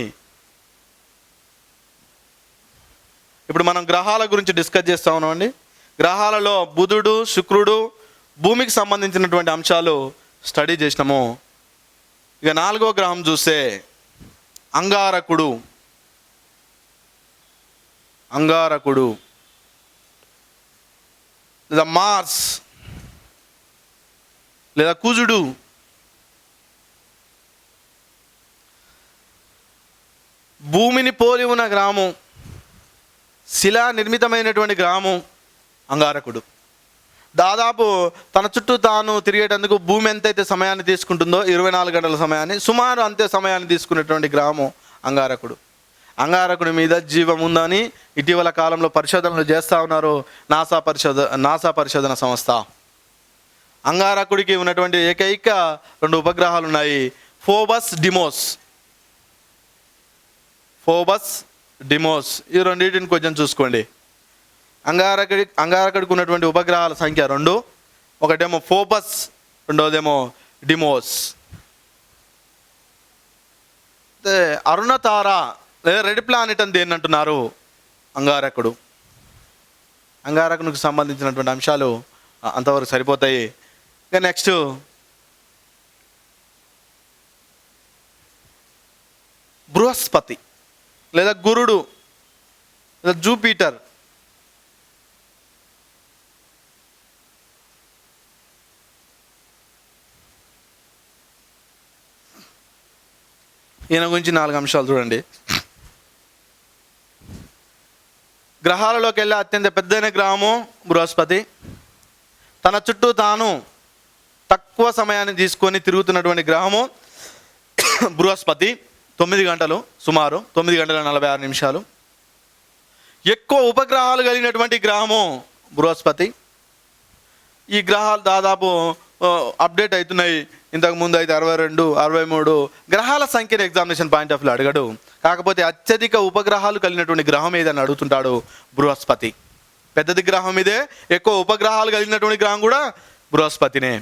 ఇప్పుడు మనం గ్రహాల గురించి డిస్కస్ చేస్తూ ఉన్నామండి. గ్రహాలలో బుధుడు, శుక్రుడు, భూమికి సంబంధించినటువంటి అంశాలు స్టడీ చేసినాము. ఇక 4వ గ్రహం చూస్తే అంగారకుడు లేదా మార్స్ లేదా కుజుడు. భూమిని పోలి ఉన్న గ్రహము, శిలా నిర్మితమైనటువంటి గ్రహము అంగారకుడు. దాదాపు తన చుట్టూ తాను తిరిగేటందుకు భూమి ఎంతైతే సమయాన్ని తీసుకుంటుందో 24 గంటల సమయాన్ని, సుమారు అంతే సమయాన్ని తీసుకునేటువంటి గ్రహము అంగారకుడు. అంగారకుడి మీద జీవం ఉందని ఇటీవల కాలంలో పరిశోధనలు చేస్తూ ఉన్నారు నాసా పరిశోధన సంస్థ. అంగారకుడికి ఉన్నటువంటి ఏకైక 2 ఉపగ్రహాలు ఉన్నాయి, ఫోబస్, డిమోస్. ఈ రెండింటిని కొంచెం చూసుకోండి. అంగారకుడికి ఉన్నటువంటి ఉపగ్రహాల సంఖ్య 2. ఒకటేమో ఫోబస్, రెండోదేమో డిమోస్. అరుణతార లేదా రెడ్ ప్లానెట్ అని దేన్ని అంటున్నారు? అంగారకునికి సంబంధించినటువంటి అంశాలు అంతవరకు సరిపోతాయి. ఇక నెక్స్ట్ బృహస్పతి లేదా గురుడు లేదా జూపిటర్. ఈయన గురించి 4 అంశాలు చూడండి. గ్రహాలలోకి వెళ్ళే అత్యంత పెద్దైన గ్రహము బృహస్పతి. తన చుట్టూ తాను తక్కువ సమయాన్ని తీసుకొని తిరుగుతున్నటువంటి గ్రహము బృహస్పతి. 9 గంటలు, సుమారు 9 గంటల 46 నిమిషాలు. ఎక్కువ ఉపగ్రహాలు కలిగినటువంటి గ్రహము బృహస్పతి. ఈ గ్రహాలు దాదాపు అప్డేట్ అవుతున్నాయి. ఇంతకుముందు అయితే 62, 63 గ్రహాల సంఖ్యను ఎగ్జామినేషన్ పాయింట్ ఆఫ్ వ్యూ అడగడు. కాకపోతే అత్యధిక ఉపగ్రహాలు కలిగినటువంటి గ్రహం ఏదని అడుగుతుంటాడు బృహస్పతి. పెద్దది గ్రహం ఇదే, ఎక్కువ ఉపగ్రహాలు కలిగినటువంటి గ్రహం కూడా బృహస్పతినే.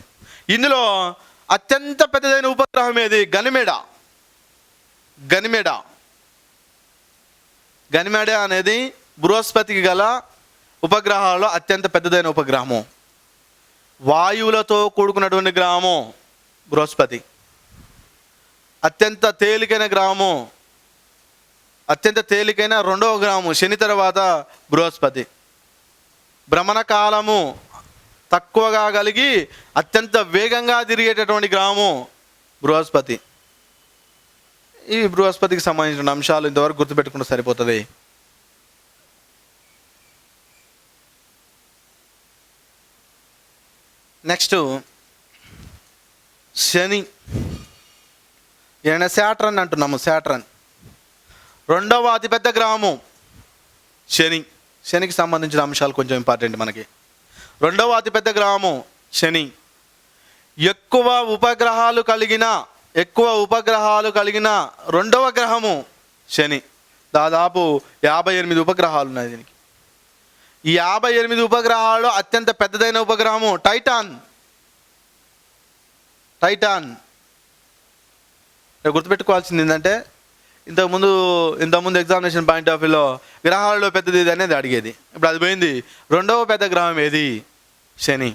ఇందులో అత్యంత పెద్దదైన ఉపగ్రహం ఏది? గనిమేడ అనేది బృహస్పతికి గల ఉపగ్రహాలలో అత్యంత పెద్దదైన ఉపగ్రహము. వాయువులతో కూడుకున్నటువంటి గ్రహము బృహస్పతి. అత్యంత తేలికైన గ్రహము, అత్యంత తేలికైన 2వ గ్రహము శని తర్వాత బృహస్పతి. భ్రమణ కాలము తక్కువగా కలిగి అత్యంత వేగంగా తిరిగేటటువంటి గ్రహము బృహస్పతి. ఈ బృహస్పతికి సంబంధించిన అంశాలు ఇంతవరకు గుర్తుపెట్టుకుంటే సరిపోతుంది. నెక్స్ట్ శని. ఈయన శాట్రన్ అంటున్నాము. శాట్రన్ 2వ అతిపెద్ద గ్రహము శని. శనికి సంబంధించిన అంశాలు కొంచెం ఇంపార్టెంట్ మనకి. 2వ అతిపెద్ద గ్రహము శని. ఎక్కువ ఉపగ్రహాలు కలిగిన 2వ గ్రహము శని. దాదాపు 58 ఉపగ్రహాలు ఉన్నాయి దీనికి. ఈ 58 ఉపగ్రహాలు అత్యంత పెద్దదైన ఉపగ్రహము టైటాన్. గుర్తుపెట్టుకోవాల్సింది ఏంటంటే ఇంతకుముందు ఎగ్జామినేషన్ పాయింట్ ఆఫ్ వ్యూలో గ్రహాలలో పెద్దది ఇది అనేది అడిగేది. ఇప్పుడు అది పోయింది. 2వ పెద్ద గ్రహం ఏది? శని.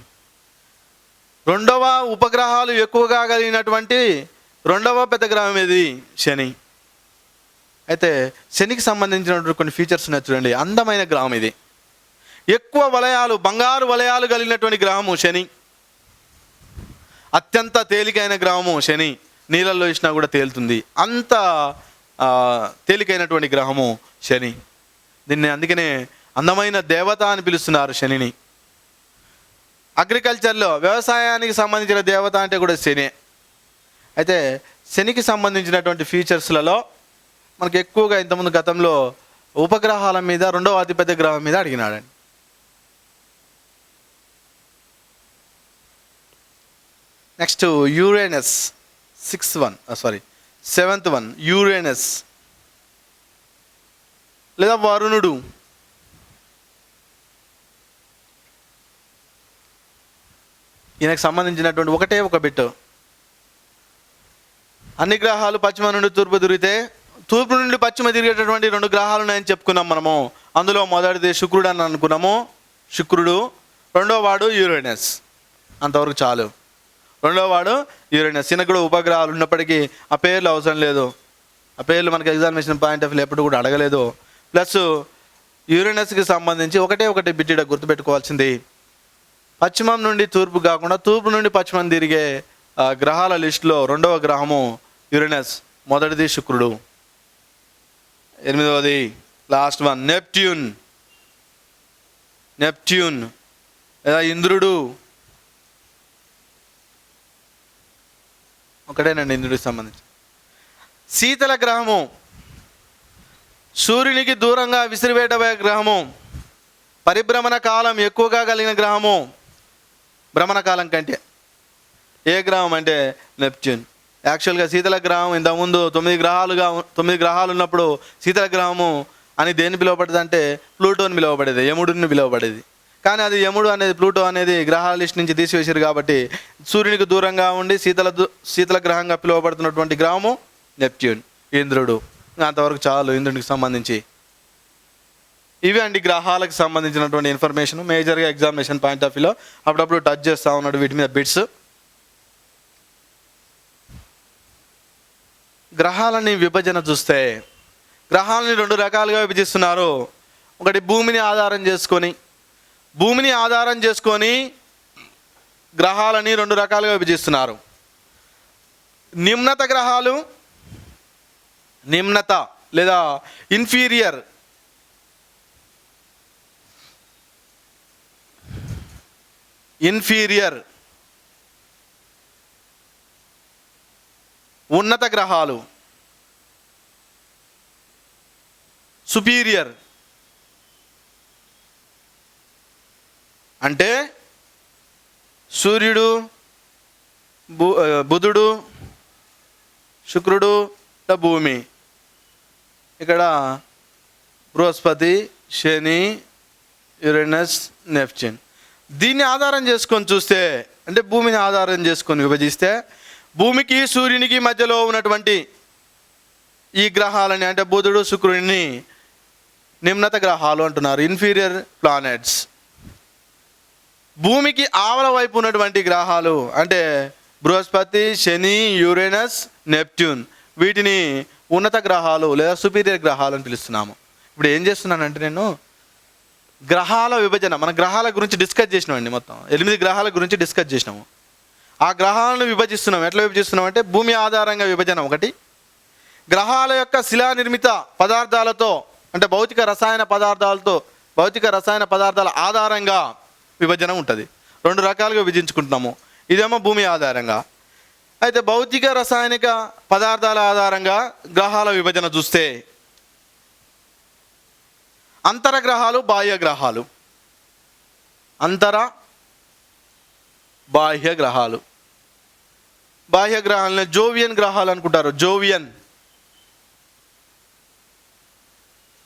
2వ ఉపగ్రహాలు ఎక్కువగా కలిగినటువంటి 2వ పెద్ద గ్రహం ఏది? శని. అయితే శనికి సంబంధించినటువంటి కొన్ని ఫీచర్స్ ఉన్నాయి చూడండి. అందమైన గ్రహం ఇది. ఎక్కువ వలయాలు, బంగారు వలయాలు కలిగినటువంటి గ్రహము శని. అత్యంత తేలికైన గ్రహము శని. నీళ్ళల్లో వేసినా కూడా తేలుతుంది, అంత తేలికైనటువంటి గ్రహము శని. దీన్ని అందుకనే అందమైన దేవత అని పిలుస్తున్నారు శనిని. అగ్రికల్చర్లో వ్యవసాయానికి సంబంధించిన దేవత అంటే కూడా శని. అయితే శనికి సంబంధించినటువంటి ఫీచర్స్లలో మనకి ఎక్కువగా ఇంతకుముందు గతంలో ఉపగ్రహాల మీద 2వ అతిపెద్ద గ్రహం మీద అడిగినాడండి. Next Uranus 7th one Uranus లేదా వరుణుడు. ఈయనకు సంబంధించినటువంటి ఒకటే ఒక బిట్. అన్ని గ్రహాలు పశ్చిమ నుండి తూర్పు తిరిగితే తూర్పు నుండి పశ్చిమ తిరిగేటటువంటి 2 గ్రహాలు ఉన్నాయని చెప్పుకున్నాం మనము. అందులో మొదటిది శుక్రుడు అని అనుకున్నాము, శుక్రుడు. రెండో వాడు యురేనస్. అంతవరకు చాలు. రెండో వాడు యురేనస్. ఈయనకు కూడా ఉపగ్రహాలు ఉన్నప్పటికీ ఆ పేర్లు అవసరం లేదు. ఆ పేర్లు మనకి ఎగ్జామినేషన్ పాయింట్ ఆఫ్ వ్యూ ఎప్పుడు కూడా అడగలేదు. ప్లస్ యురేనస్కి సంబంధించి ఒకటి బిట్టిడ గుర్తుపెట్టుకోవాల్సింది, పశ్చిమం నుండి తూర్పు కాకుండా తూర్పు నుండి పశ్చిమం తిరిగే గ్రహాల లిస్టులో 2వ గ్రహము యురేనస్, మొదటిది శుక్రుడు. 8వది లాస్ట్ వన్ నెప్ట్యూన్ లేదా ఇంద్రుడు. ఒకటేనండి ఇంద్రుడికి సంబంధించి. శీతల గ్రహము, సూర్యునికి దూరంగా విసిరివేయబడే గ్రహము, పరిభ్రమణ కాలం ఎక్కువగా కలిగిన గ్రహము. భ్రమణ కాలం కంటే ఏ గ్రహం అంటే నెప్ట్యూన్. యాక్చువల్గా శీతల గ్రహం ఇంతకుముందు 9 గ్రహాలు ఉన్నప్పుడు శీతల గ్రహము అని దేన్ని పిలువబడేది అంటే ప్లూటోని పిలువబడేది, యముడిని పిలువబడేది. కానీ అది యముడు అనేది ప్లూటో అనేది గ్రహాల లిస్ట్ నుంచి తీసివేసారు కాబట్టి సూర్యునికి దూరంగా ఉండి శీతల గ్రహంగా పిలువబడుతున్నటువంటి గ్రహము నెప్ట్యూన్, ఇంద్రుడు. అంతవరకు చాలు ఇంద్రునికి సంబంధించి. ఇవి అండి గ్రహాలకు సంబంధించినటువంటి ఇన్ఫర్మేషన్. మేజర్గా ఎగ్జామినేషన్ పాయింట్ ఆఫ్ వ్యూలో అప్పుడప్పుడు టచ్ చేస్తూ ఉన్నాడు వీటి మీద బిట్స్. గ్రహాలని విభజన చూస్తే గ్రహాలని 2 రకాలుగా విభజిస్తున్నారు. ఒకటి భూమిని ఆధారం చేసుకొని గ్రహాలని 2 రకాలుగా విభజిస్తున్నారు. నిమ్నత గ్రహాలు, నిమ్నత లేదా ఇన్ఫీరియర్. ఉన్నత గ్రహాలు, సుపీరియర్. అంటే సూర్యుడు, బుధుడు, శుక్రుడు, భూమి. ఇక్కడ బృహస్పతి, శని, యురేనస్, నెప్ట్యూన్. దీన్ని ఆధారం చేసుకొని చూస్తే అంటే భూమిని ఆధారం చేసుకొని విభజిస్తే భూమికి సూర్యునికి మధ్యలో ఉన్నటువంటి ఈ గ్రహాలని అంటే బుధుడు, శుక్రుడిని నిమ్నత గ్రహాలు అంటున్నారు, ఇన్ఫీరియర్ ప్లానెట్స్. భూమికి ఆవల వైపు ఉన్నటువంటి గ్రహాలు అంటే బృహస్పతి, శని, యురేనస్, నెప్ట్యూన్, వీటిని ఉన్నత గ్రహాలు లేదా సుపీరియర్ గ్రహాలు అని పిలుస్తున్నాము. ఇప్పుడు ఏం చేస్తున్నానంటే నేను గ్రహాల విభజన, మన గ్రహాల గురించి డిస్కస్ చేసినామండి. మొత్తం 8 గ్రహాల గురించి డిస్కస్ చేసినాము. ఆ గ్రహాలను విభజిస్తున్నాం. ఎట్లా విభజిస్తున్నాం అంటే భూమి ఆధారంగా విభజన ఒకటి, గ్రహాల యొక్క శిలా నిర్మిత పదార్థాలతో అంటే భౌతిక రసాయన పదార్థాల ఆధారంగా విభజన ఉంటుంది. 2 రకాలుగా విభజించుకుంటున్నాము. ఇదేమో భూమి ఆధారంగా. అయితే భౌతిక రసాయనిక పదార్థాల ఆధారంగా గ్రహాల విభజన చూస్తే అంతరగ్రహాలు, బాహ్య గ్రహాలు. బాహ్య గ్రహాలని జోవియన్ గ్రహాలు అనుకుంటారు.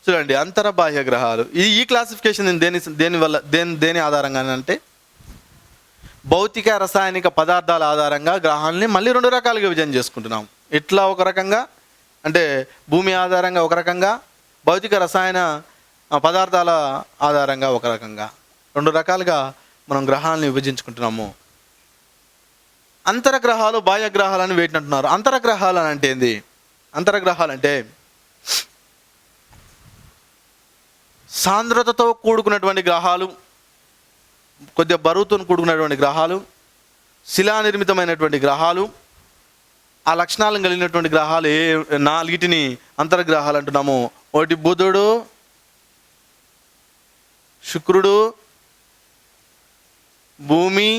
చూడండి, అంతర బాహ్య గ్రహాలు. ఈ క్లాసిఫికేషన్ దేని ఆధారంగా అంటే భౌతిక రసాయనిక పదార్థాల ఆధారంగా గ్రహాలని మళ్ళీ 2 రకాలుగా విభజన చేసుకుంటున్నాం. ఇట్లా ఒక రకంగా అంటే భూమి ఆధారంగా ఒక రకంగా, భౌతిక రసాయన పదార్థాల ఆధారంగా ఒక రకంగా 2 రకాలుగా మనం గ్రహాలను విభజించుకుంటున్నాము. అంతరగ్రహాలు, బాహ్య గ్రహాలు అని వేటిని అంటున్నారు. అంతరగ్రహాలు అని అంటే ఏంది? అంతరగ్రహాలు అంటే సాంద్రతతో కూడుకున్నటువంటి గ్రహాలు, కొద్దిగా బరువుతో కూడుకున్నటువంటి గ్రహాలు, శిలానిర్మితమైనటువంటి గ్రహాలు, ఆ లక్షణాలను కలిగినటువంటి గ్రహాలు 4 అంతర్గ్రహాలు అంటున్నాము. ఒకటి బుధుడు, శుక్రుడు, భూమి,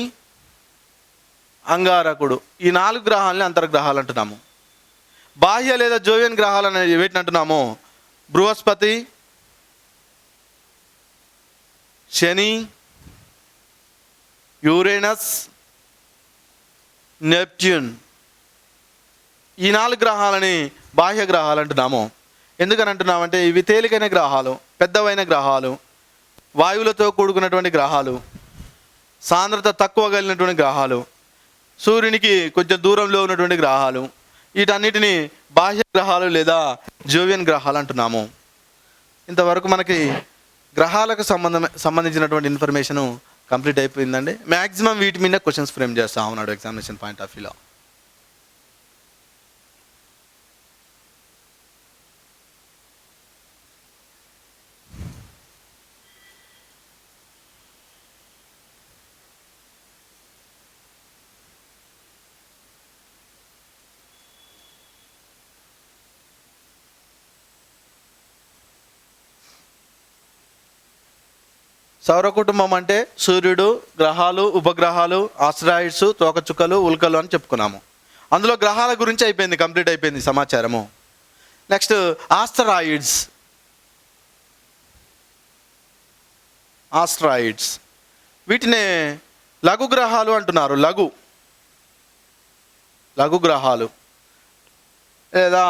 అంగారకుడు. ఈ 4 గ్రహాలని అంతర్గ్రహాలు అంటున్నాము. బాహ్య లేదా జోవియన్ గ్రహాలు అనేది వేటిని అంటున్నాము? బృహస్పతి, శని, యురేనస్, నెప్ట్యూన్. ఈ 4 గ్రహాలని బాహ్య గ్రహాలు అంటున్నాము. ఎందుకని అంటున్నామంటే ఇవి తేలికైన గ్రహాలు, పెద్దవైన గ్రహాలు, వాయువులతో కూడుకున్నటువంటి గ్రహాలు, సాంద్రత తక్కువ కలిగినటువంటి గ్రహాలు, సూర్యునికి కొంచెం దూరంలో ఉన్నటువంటి గ్రహాలు, వీటన్నిటిని బాహ్య గ్రహాలు లేదా జోవియన్ గ్రహాలు అంటున్నాము. ఇంతవరకు మనకి గ్రహాలకు సంబంధించినటువంటి ఇన్ఫర్మేషను కంప్లీట్ అయిపోయిందండి. మ్యాక్సిమం వీటి మీద క్వశ్చన్స్ ఫ్రేమ్ చేస్తా ఉన్నాడు ఎగ్జామినేషన్ పాయింట్ ఆఫ్ వ్యూలో. సౌర కుటుంబం అంటే సూర్యుడు, గ్రహాలు, ఉపగ్రహాలు, ఆస్ట్రాయిడ్స్, తోకచుక్కలు, ఉల్కలు అని చెప్పుకున్నాము. అందులో గ్రహాల గురించి అయిపోయింది, కంప్లీట్ అయిపోయింది సమాచారము. Next asteroids. వీటినే లఘు గ్రహాలు అంటున్నారు. లఘు గ్రహాలు లేదా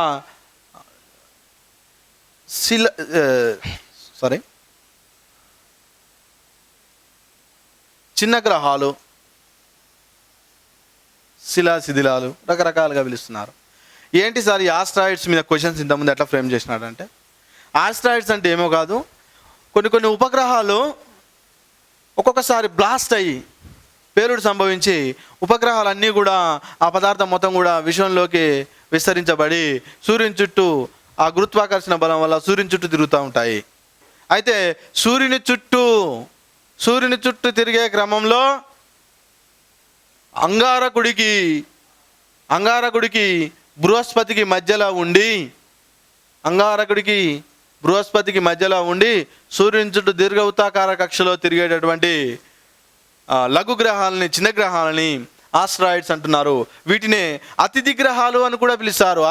చిన్న గ్రహాలు, శిలాశిథిలాలు రకరకాలుగా పిలుస్తున్నారు. ఏంటి సార్ ఈ ఆస్ట్రాయిడ్స్ మీద క్వశ్చన్స్ ఇంతకుముందు ఎట్లా ఫ్రేమ్ చేసినాడంటే, ఆస్ట్రాయిడ్స్ అంటే ఏమో కాదు, కొన్ని ఉపగ్రహాలు ఒక్కొక్కసారి బ్లాస్ట్ అయ్యి పేలుడు సంభవించి ఉపగ్రహాలన్నీ కూడా ఆ పదార్థం మొత్తం కూడా విశ్వంలోకి విస్తరించబడి సూర్యుని చుట్టూ ఆ గురుత్వాకర్షణ బలం వల్ల సూర్యుని చుట్టూ తిరుగుతూ ఉంటాయి. అయితే సూర్యుని చుట్టూ తిరిగే క్రమంలో అంగారకుడికి బృహస్పతికి మధ్యలో ఉండి సూర్యుని చుట్టూ దీర్ఘవృత్తాకార కక్షలో తిరిగేటటువంటి లఘు గ్రహాలని, చిన్న గ్రహాలని ఆస్ట్రాయిడ్స్ అంటున్నారు. వీటిని అతిథి గ్రహాలు అని కూడా పిలుస్తారు.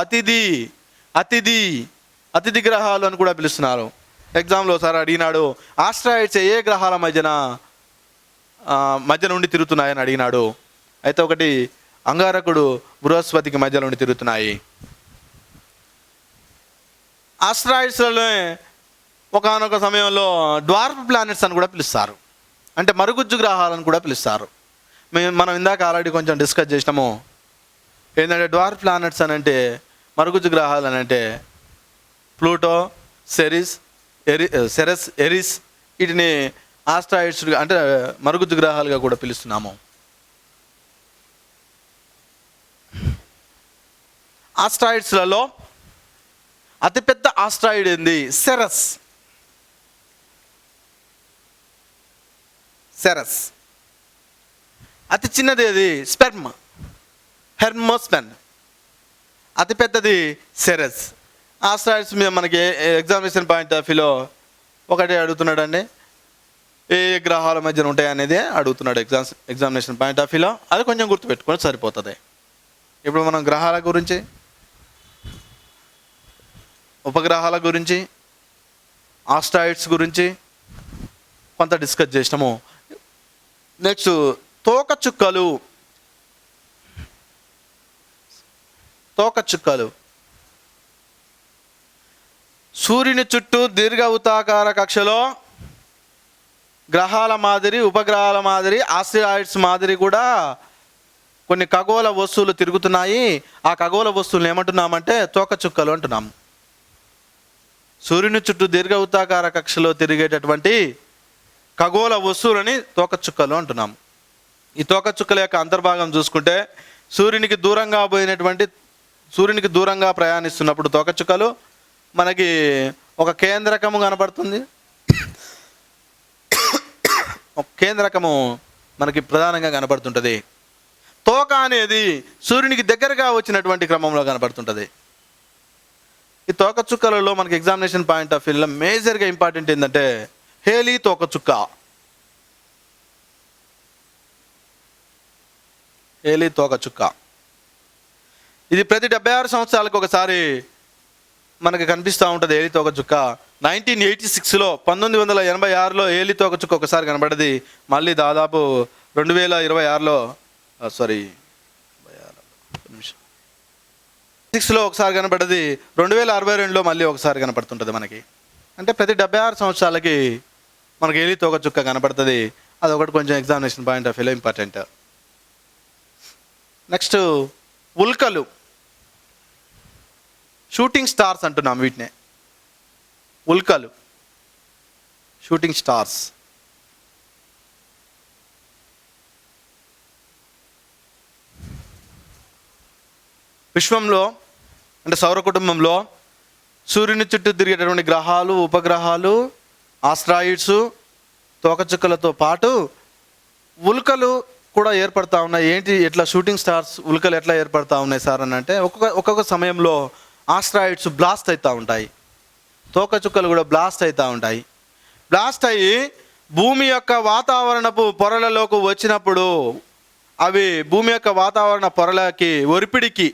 అతిథి గ్రహాలు అని కూడా పిలుస్తున్నారు. ఎగ్జామ్లో సార్ అడిగినాడు, ఆస్ట్రాయిడ్స్ ఏ గ్రహాల మధ్య నుండి తిరుగుతున్నాయని అడిగినాడు. అయితే ఒకటి అంగారకుడు, బృహస్పతికి మధ్య నుండి తిరుగుతున్నాయి. ఆస్ట్రాయిడ్స్లలో ఒకానొక సమయంలో డ్వార్ఫ్ ప్లానెట్స్ అని కూడా పిలుస్తారు, అంటే మరుగుజ్జు గ్రహాలను కూడా పిలుస్తారు. మనం ఇందాక ఆల్రెడీ కొంచెం డిస్కస్ చేసినాము. ఏంటంటే డ్వార్ఫ్ ప్లానెట్స్ అని అంటే, మరుగుజ్జు గ్రహాలు అని అంటే ప్లూటో, సెరెస్, ఎరిస్, వీటిని ఆస్ట్రాయిడ్స్ అంటే మరుగుజ్జు గ్రహాలుగా కూడా పిలుస్తున్నాము. ఆస్ట్రాయిడ్స్లలో అతిపెద్ద ఆస్ట్రాయిడ్ ఏంది? సెరస్. అతి చిన్నది ఏది? హెర్మోస్పెన్. అతిపెద్దది సెరస్. ఆస్ట్రాయిడ్స్ మీద మనకి ఎగ్జామినేషన్ పాయింట్ ఆఫ్ వ్యూలో ఒకటే అడుగుతున్నాడండి, ఏ గ్రహాల మధ్యన ఉంటాయి అనేది అడుగుతున్నాడు ఎగ్జామినేషన్ పాయింట్ ఆఫ్ వ్యూలో. అది కొంచెం గుర్తుపెట్టుకొని సరిపోతుంది. ఇప్పుడు మనం గ్రహాల గురించి, ఉపగ్రహాల గురించి, ఆస్ట్రాయిడ్స్ గురించి కొంత డిస్కస్ చేసినాము. నెక్స్ట్ తోకచుక్కలు. సూర్యుని చుట్టూ దీర్ఘవృత్తాకార కక్షలో గ్రహాల మాదిరి, ఉపగ్రహాల మాదిరి, ఆస్ట్రాయిడ్స్ మాదిరి కూడా కొన్ని ఖగోళ వస్తువులు తిరుగుతున్నాయి. ఆ ఖగోళ వస్తువులు ఏమంటున్నామంటే తోకచుక్కలు అంటున్నాము. సూర్యుని చుట్టూ దీర్ఘవృత్తాకార కక్షలో తిరిగేటటువంటి ఖగోళ వస్తువులని తోకచుక్కలు అంటున్నాము. ఈ తోకచుక్కల యొక్క అంతర్భాగం చూసుకుంటే సూర్యునికి దూరంగా ప్రయాణిస్తున్నప్పుడు తోకచుక్కలు మనకి ఒక కేంద్రకము కనపడుతుంది. ఒక కేంద్రకము మనకి ప్రధానంగా కనపడుతుంటుంది. తోక అనేది సూర్యునికి దగ్గరగా వచ్చినటువంటి క్రమంలో కనపడుతుంటుంది. ఈ తోకచుక్కలలో మనకి ఎగ్జామినేషన్ పాయింట్ ఆఫ్ వ్యూలో మేజర్గా ఇంపార్టెంట్ ఏంటంటే హేలీ తోకచుక్క. ఇది ప్రతి 76 సంవత్సరాలకు ఒకసారి మనకి కనిపిస్తూ ఉంటుంది. హేలీ తోకచుక్క 1986లో 1986లో హేలీ తోకచుక్క ఒకసారి కనబడింది. మళ్ళీ దాదాపు 2026లో నిమిషం. 6లో ఒకసారి కనపడ్డది, 2062లో మళ్ళీ ఒకసారి కనపడుతుంటుంది మనకి. అంటే ప్రతి 76 సంవత్సరాలకి మనకి ఏలి తోక చుక్క కనపడుతుంది. అదొకటి కొంచెం ఎగ్జామినేషన్ పాయింట్ ఆఫ్ వ్యూలో ఇంపార్టెంట్. నెక్స్ట్ ఉల్కలు, షూటింగ్ స్టార్స్ అంటున్నాం వీటినే. ఉల్కలు, షూటింగ్ స్టార్స్. విశ్వంలో అంటే సౌర కుటుంబంలో సూర్యుని చుట్టూ తిరిగేటటువంటి గ్రహాలు, ఉపగ్రహాలు, ఆస్ట్రాయిడ్స్, తోకచుక్కలతో పాటు ఉల్కలు కూడా ఏర్పడతా ఉన్నాయి. ఏంటి ఎట్లా షూటింగ్ స్టార్స్ ఉల్కలు ఎట్లా ఏర్పడతా ఉన్నాయి సార్ అని అంటే, ఒక్కొక్క సమయంలో ఆస్ట్రాయిడ్స్ బ్లాస్ట్ అవుతూ ఉంటాయి, తోకచుక్కలు కూడా బ్లాస్ట్ అవుతూ ఉంటాయి. బ్లాస్ట్ అయ్యి భూమి యొక్క వాతావరణపు పొరలలోకి వచ్చినప్పుడు అవి భూమి యొక్క వాతావరణ పొరలకి, ఒరిపిడికి,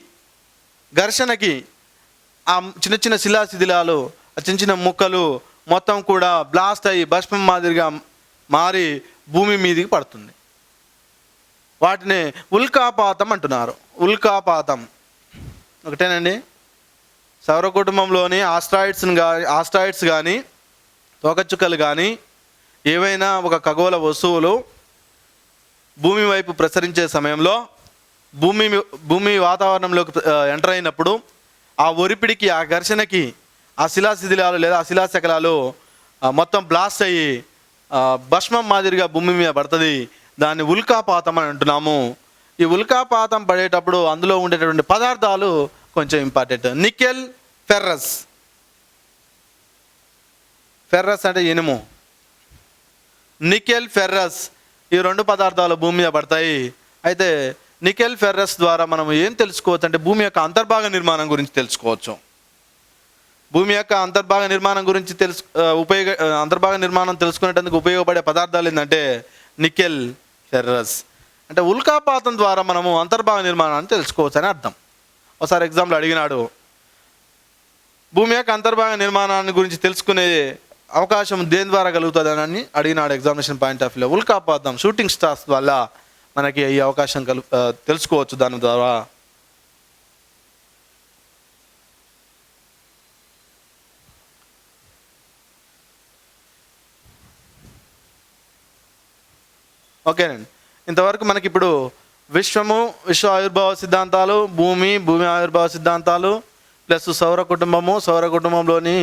ఘర్షణకి ఆ చిన్న చిన్న శిలాశిథిలాలు, ఆ చిన్న చిన్న ముక్కలు మొత్తం కూడా బ్లాస్ట్ అయ్యి భస్మం మాదిరిగా మారి భూమి మీదికి పడుతుంది. వాటిని ఉల్కాపాతం అంటున్నారు. ఉల్కాపాతం ఒకటేనండి. సౌర కుటుంబంలోని ఆస్ట్రాయిడ్స్ కానీ, తోకచుక్కలు కానీ, ఏవైనా ఒక ఖగోళ వస్తువులు భూమి వైపు ప్రసరించే సమయంలో భూమి వాతావరణంలోకి ఎంటర్ అయినప్పుడు ఆ ఒరిపిడికి, ఆ ఘర్షణకి ఆ శిలాశిథిలాలు లేదా ఆ శిలాశకలాలు మొత్తం బ్లాస్ట్ అయ్యి భస్మం మాదిరిగా భూమి మీద పడుతుంది. దాన్ని ఉల్కాపాతం అని అంటున్నాము. ఈ ఉల్కాపాతం పడేటప్పుడు అందులో ఉండేటటువంటి పదార్థాలు కొంచెం ఇంపార్టెంట్. Nickel, ferrous. ఫెర్రస్ అంటే ఇనుము. నికెల్, ఫెర్రస్ ఈ రెండు పదార్థాలు భూమి మీద పడతాయి. అయితే నికెల్, ఫెర్రస్ ద్వారా మనం ఏం తెలుసుకోవచ్చు అంటే భూమి యొక్క అంతర్భాగ నిర్మాణం గురించి తెలుసుకోవచ్చు. భూమి యొక్క అంతర్భాగ నిర్మాణం గురించి అంతర్భాగ నిర్మాణం తెలుసుకునేటందుకు ఉపయోగపడే పదార్థాలు ఏంటంటే నికెల్, ఫెర్రస్. అంటే ఉల్కాపాతం ద్వారా మనము అంతర్భాగ నిర్మాణాన్ని తెలుసుకోవచ్చు అని అర్థం. ఒకసారి ఎగ్జామ్లో అడిగినాడు, భూమి యొక్క అంతర్భాగ నిర్మాణాన్ని గురించి తెలుసుకునే అవకాశం దేని ద్వారా కలుగుతుంది అని అడిగినాడు ఎగ్జామినేషన్ పాయింట్ ఆఫ్ వ్యూలో. ఉల్కాపాతం, షూటింగ్ స్టార్స్ వల్ల మనకి ఈ అవకాశం తెలుసుకోవచ్చు దాని ద్వారా. ఓకేనండి. ఇంతవరకు మనకి ఇప్పుడు విశ్వ ఆవిర్భావ సిద్ధాంతాలు, భూమి ఆవిర్భావ సిద్ధాంతాలు, ప్లస్ సౌర కుటుంబంలోని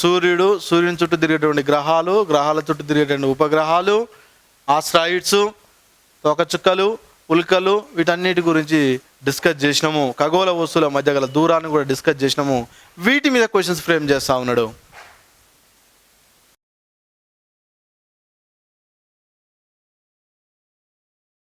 సూర్యుని చుట్టూ తిరిగేటువంటి గ్రహాల చుట్టూ తిరిగేటువంటి ఉపగ్రహాలు, ఆస్ట్రాయిడ్స్, తోకచుక్కలు, ఉల్కలు, వీటన్నిటి గురించి డిస్కస్ చేసినాము. ఖగోళ వస్తువుల మధ్య గల దూరాన్ని కూడా డిస్కస్ చేసినాము. వీటి మీద క్వశ్చన్స్ ఫ్రేమ్ చేస్తూ ఉన్నాడు.